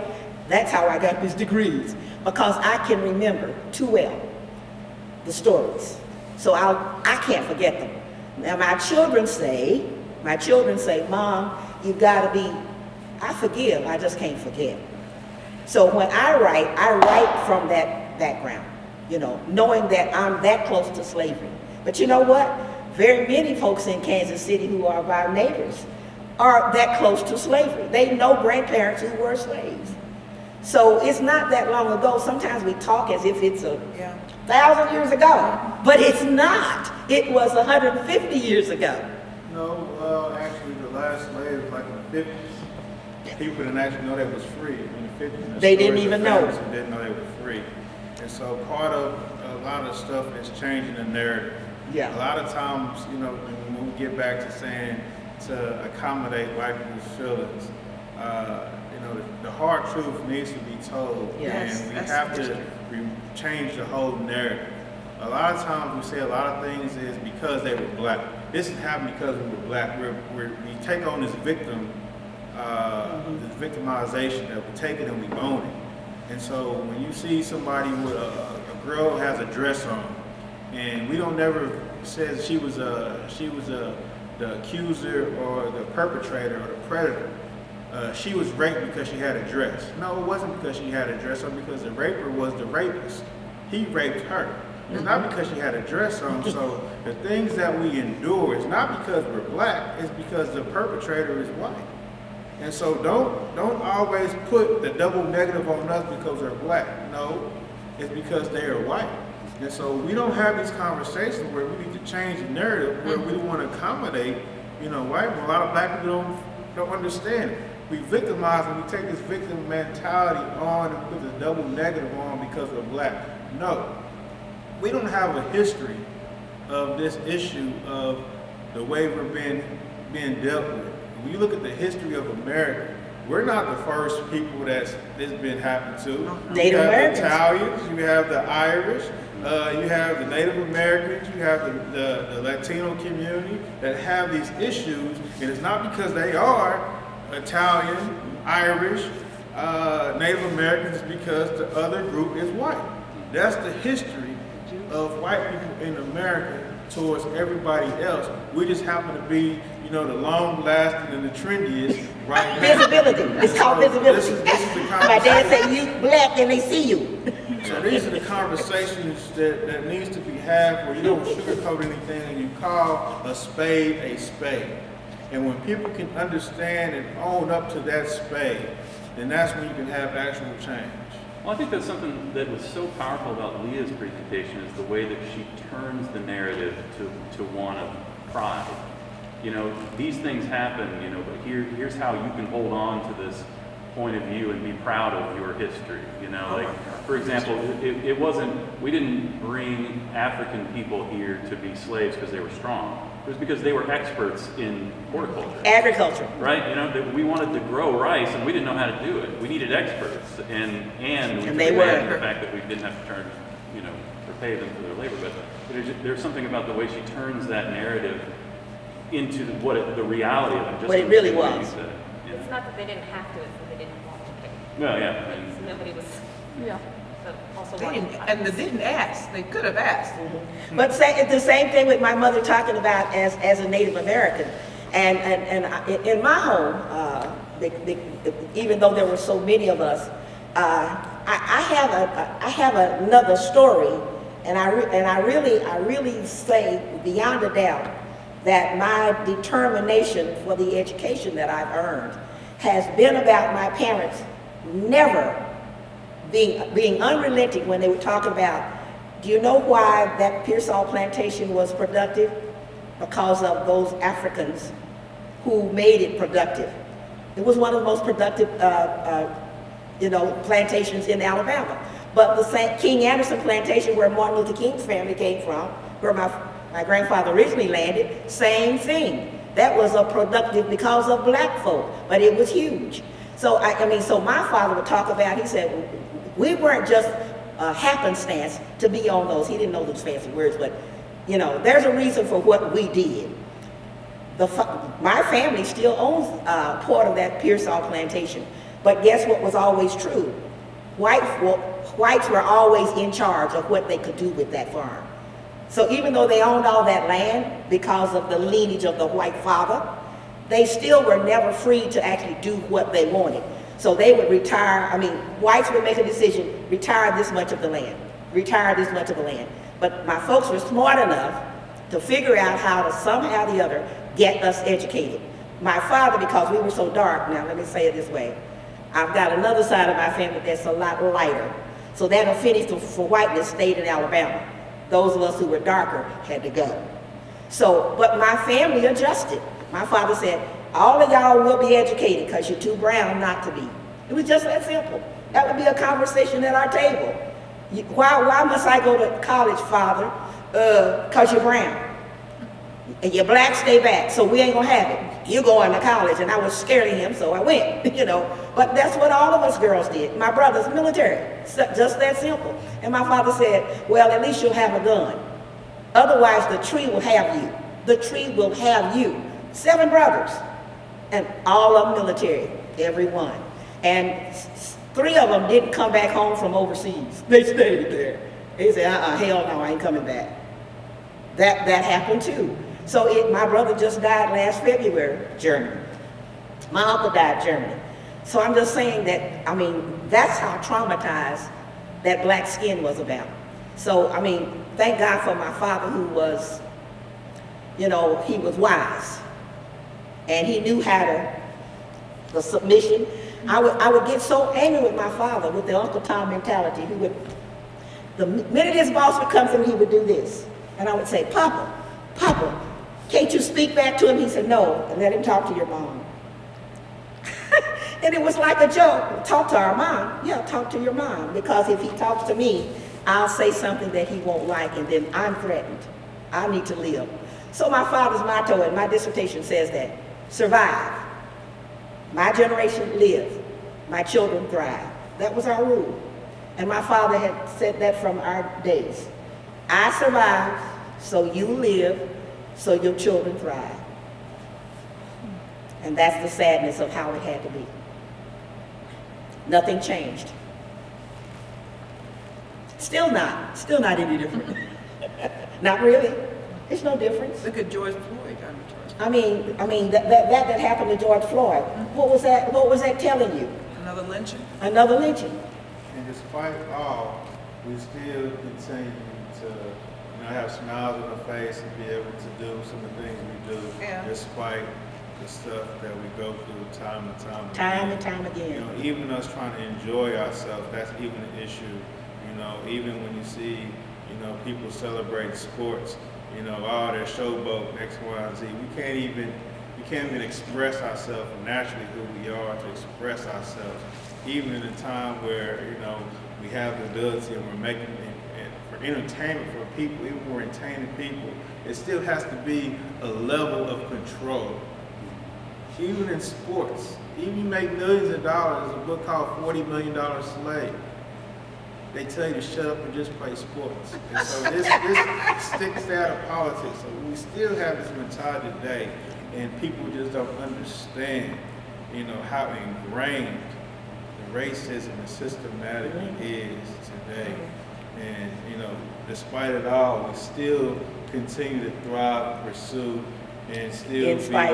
That's how I got these degrees, because I can remember too well the stories. So I can't forget them. Now my children say, Mom, you gotta be, I forgive, I just can't forget. So when I write from that background, knowing that I'm that close to slavery. But you know what? Very many folks in Kansas City who are our neighbors are that close to slavery. They know grandparents who were slaves. So it's not that long ago. Sometimes we talk as if it's 1,000 years ago, but it's not. It was 150 years ago. No, actually the last slave was like in the 50s. People didn't actually know they was free in the 50s. They didn't even know. Didn't know they were free. And so part of a lot of stuff is changing the narrative. Yeah. A lot of times, when we get back to saying to accommodate white people's feelings, the hard truth needs to be told. Yes, and we have to change the whole narrative. A lot of times we say a lot of things is because they were black. This is happening because we were black. We take on this victim, this victimization that we take it and we own it. And so when you see somebody with a girl has a dress on, and we don't never say she was the accuser or the perpetrator or the predator. She was raped because she had a dress. No, it wasn't because she had a dress, or because the raper was the rapist. He raped her. It's not because she had a dress on. So the things that we endure, it's not because we're black, it's because the perpetrator is white. And so don't always put the double negative on us because they're black. No, it's because they are white. And so we don't have these conversations where we need to change the narrative, where we want to accommodate, white people. A lot of black people don't understand it. We victimize and we take this victim mentality on and put the double negative on because we're black. No, we don't have a history of this issue of the way we're being dealt with. When you look at the history of America, we're not the first people that's this been happened to. Native Americans. You have the Italians, you have the Irish, you have the Native Americans, you have the Latino community that have these issues, and it's not because they are Italian, Irish, Native Americans, it's because the other group is white. That's the history of white people in America towards everybody else. We just happen to be, the long lasting and the trendiest right now. Visibility. It's called visibility. This is the My dad said, you black and they see you. So these are the conversations that needs to be had where you don't sugarcoat anything and you call a spade a spade. And when people can understand and own up to that spade, then that's when you can have actual change. Well, I think that's something that was so powerful about Leah's presentation is the way that she turns the narrative to one of pride. These things happen, but here's how you can hold on to this point of view and be proud of your history. For example, it wasn't, we didn't bring African people here to be slaves because they were strong. It was because they were experts in horticulture. Agriculture. Right? That we wanted to grow rice and we didn't know how to do it. We needed experts. And they were. The fact that we didn't have to charge, or pay them for their labor. But there's something about the way she turns that narrative into the reality of it. Just what it really was. It's not that they didn't have to, it's that they didn't want to pay. Well, yeah. So nobody was, but also They wanting didn't, and they didn't ask. They could have asked. But it's the same thing with my mother talking about as a Native American. And in my home, even though there were so many of us, I have another story, and I really say beyond a doubt that my determination for the education that I've earned has been about my parents never being unrelenting when they would talk about, do you know why that Pearsall plantation was productive? Because of those Africans who made it productive. It was one of the most productive plantations in Alabama. But the King Anderson plantation, where Martin Luther King's family came from, where my grandfather originally landed, same thing. That was a productive because of black folk, but it was huge. So so my father would talk about, he said, we weren't just happenstance to be on those. He didn't know those fancy words, but there's a reason for what we did. My family still owns part of that Pearsall plantation, but guess what was always true? Whites were always in charge of what they could do with that farm. So even though they owned all that land because of the lineage of the white father, they still were never free to actually do what they wanted. So they would retire, whites would make a decision, retire this much of the land, retire this much of the land. But my folks were smart enough to figure out how to somehow or the other get us educated. My father, because we were so dark, now let me say it this way, I've got another side of my family that's a lot lighter. So that affinity for whiteness stayed in Alabama. Those of us who were darker had to go. So, but my family adjusted. My father said, all of y'all will be educated because you're too brown not to be. It was just that simple. That would be a conversation at our table. Why must I go to college, Father? Because you're brown. And you're black, stay back. So we ain't gonna have it. You're going to college. And I was scared of him, so I went, But that's what all of us girls did. My brother's military, just that simple. And my father said, well, at least you'll have a gun. Otherwise, the tree will have you. The tree will have you. 7 brothers. And all of them military, every one. And 3 of them didn't come back home from overseas. They stayed there. They said, hell no, I ain't coming back. That happened too. So my brother just died last February, Germany. My uncle died Germany. So I'm just saying that, that's how traumatized that black skin was about. So, thank God for my father who was, he was wise. And he knew how to, the submission. I would get so angry with my father with the Uncle Tom mentality. The minute his boss would come through, he would do this. And I would say, Papa, can't you speak back to him? He said, no, and let him talk to your mom. And it was like a joke. Talk to our mom. Yeah, talk to your mom. Because if he talks to me, I'll say something that he won't like, and then I'm threatened. I need to live. So my father's motto in my dissertation says that, survive. My generation live. My children thrive. That was our rule. And my father had said that from our days. I survive, so you live, so your children thrive. And that's the sadness of how it had to be. Nothing changed. Still not any different. Not really. There's no difference. Look at George Floyd. I mean that happened to George Floyd. What was that telling you? Another lynching. Another lynching. And despite all, we still continue to have smiles on our face and be able to do some of the things we do, despite the stuff that we go through time and time again. Even us trying to enjoy ourselves, that's even an issue. Even when you see, people celebrate sports, they're showboat, X, Y, and Z. We can't even express ourselves naturally who we are, to express ourselves. Even in a time where, we have the ability and we're making it for entertainment for people, even when we're entertaining people, it still has to be a level of control. Even in sports, even you make millions of dollars, there's a book called $40 Million Slave. They tell you to shut up and just play sports. And so this sticks out of politics. So we still have this mentality today, and people just don't understand, how ingrained the racism and systematically is today. And, despite it all, we still continue to thrive, pursue, and still in spite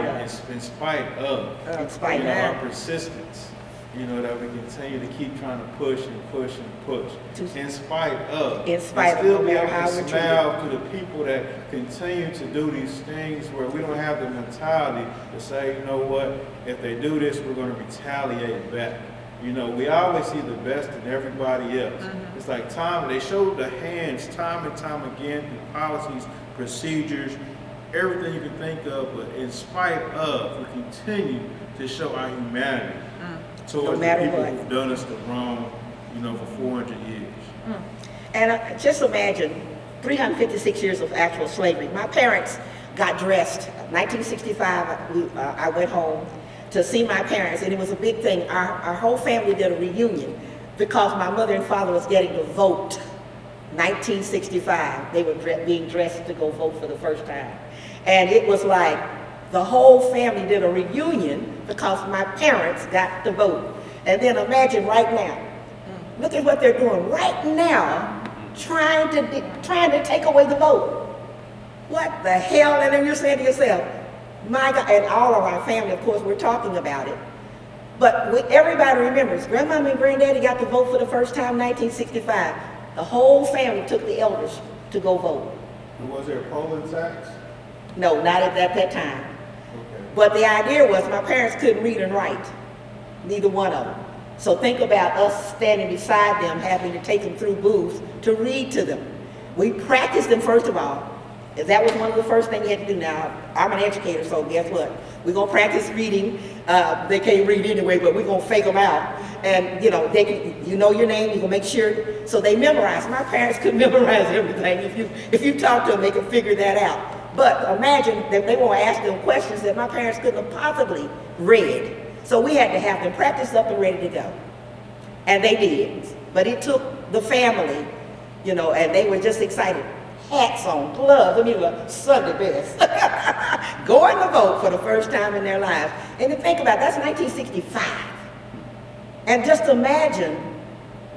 of our persistence. That we continue to keep trying to push and push and push. In spite of. And still be able to smile to the people that continue to do these things where we don't have the mentality to say, if they do this, we're going to retaliate back. We always see the best in everybody else. Mm-hmm. It's like they show the hands time and time again through policies, procedures, everything you can think of, but in spite of, we continue to show our humanity towards the people who've done us the wrong, for 400 years. And just imagine 356 years of actual slavery. My parents got dressed. 1965, I went home to see my parents, and it was a big thing. Our whole family did a reunion because my mother and father was getting to vote. 1965, they were being dressed to go vote for the first time. And it was like the whole family did a reunion because my parents got to vote. And then imagine right now, look at what they're doing right now, trying to take away the vote. What the hell? And then you're saying to yourself, my God, and all of our family, of course, we're talking about it. But everybody remembers, Grandma and Granddaddy got to vote for the first time in 1965. The whole family took the elders to go vote. And was there a polling tax? No, not at that time. Okay. But the idea was my parents couldn't read and write, neither one of them. So think about us standing beside them, having to take them through booths to read to them. We practiced them first of all. That was one of the first things you had to do. Now, I'm an educator, so guess what? We're going to practice reading. They can't read anyway, but we're going to fake them out. And, you know your name, you're going to make sure. So they memorize. My parents could memorize everything. If you talk to them, they can figure that out. But imagine that they want to ask them questions that my parents couldn't have possibly read. So we had to have them practiced up and ready to go. And they did. But it took the family, and they were just excited. Hats on, gloves, Sunday best. Going to vote for the first time in their lives. And to think about it, that's 1965. And just imagine,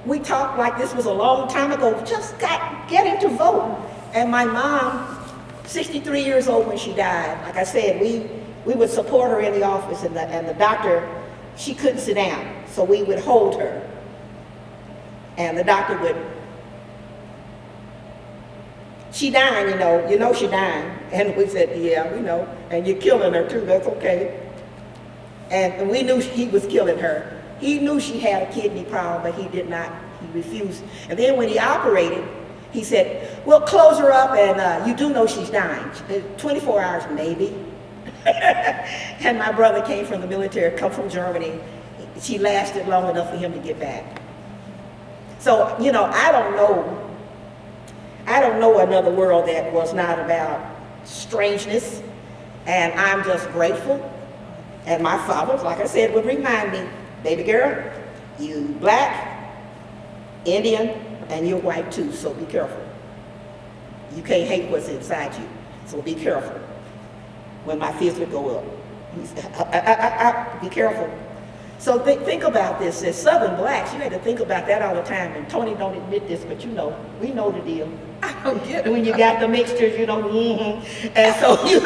we talked like this was a long time ago, just getting to vote. And my mom, 63 years old when she died, like I said, we would support her in the office, and the doctor, she couldn't sit down, so we would hold her. And the doctor would she dying, you know she dying. And we said, yeah, we know, and you're killing her too, that's okay. And we knew he was killing her. He knew she had a kidney problem, but he did not, he refused. And then when he operated, he said, well, close her up, and you do know she's dying. 24 hours, maybe. And my brother came from the military, come from Germany. She lasted long enough for him to get back. So, I don't know another world that was not about strangeness, and I'm just grateful. And my father, like I said, would remind me, baby girl, you black, Indian, and you're white too, so be careful. You can't hate what's inside you, so be careful. When my fist would go up, he said, be careful. So think about this. As Southern blacks, you had to think about that all the time. And Toni don't admit this, but we know the deal. I don't get it. When you got the mixtures, and so you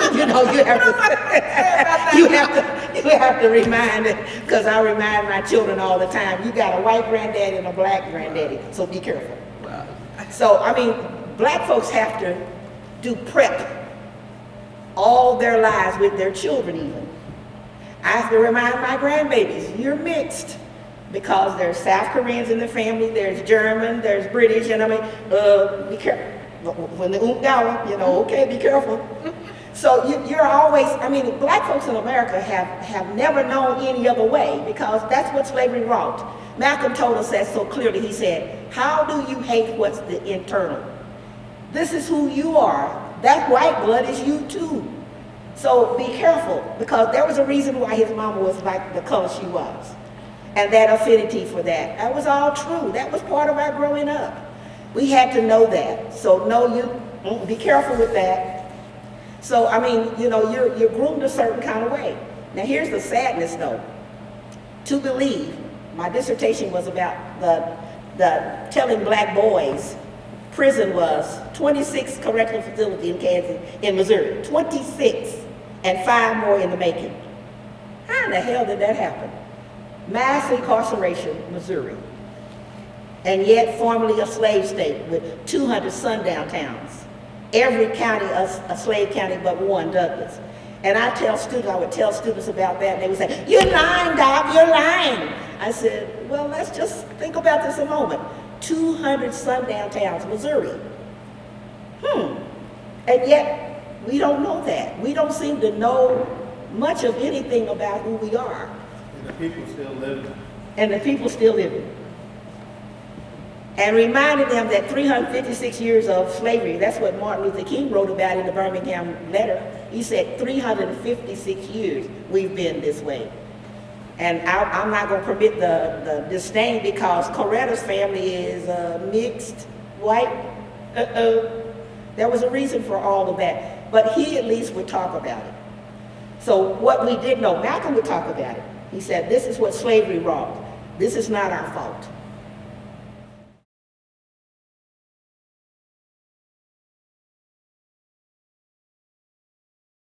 have to remind it, because I remind my children all the time. You got a white granddaddy and a black granddaddy, so be careful. Wow. So black folks have to do prep all their lives with their children even. I have to remind my grandbabies, you're mixed, because there's South Koreans in the family, there's German, there's British, and be careful. When the gawa, okay, be careful. So you're always, black folks in America have never known any other way, because that's what slavery wrought. Malcolm told us that so clearly. He said, how do you hate what's the internal? This is who you are. That white blood is you too. So be careful, because there was a reason why his mama was like the color she was. And that affinity for that was all true. That was part of our growing up. We had to know that. So be careful with that. So, you're groomed a certain kind of way. Now here's the sadness though. To believe, my dissertation was about the telling black boys prison was 26 correctional facility in Kansas, in Missouri, 26, and 5 more in the making. How in the hell did that happen? Mass incarceration, Missouri, and yet formerly a slave state with 200 sundown towns. Every county a slave county but one, Douglas. And I would tell students about that, and they would say, you're lying, Doc, you're lying. I said, well, let's just think about this a moment. 200 sundown towns, Missouri. And yet, we don't know that. We don't seem to know much of anything about who we are. And the people still living. And the people still living. And reminded them that 356 years of slavery, that's what Martin Luther King wrote about in the Birmingham letter. He said 356 years we've been this way. And I'm not going to permit the disdain, because Coretta's family is mixed, white. There was a reason for all of that. But he at least would talk about it. So what we did know, Malcolm would talk about it. He said, this is what slavery wrought. This is not our fault.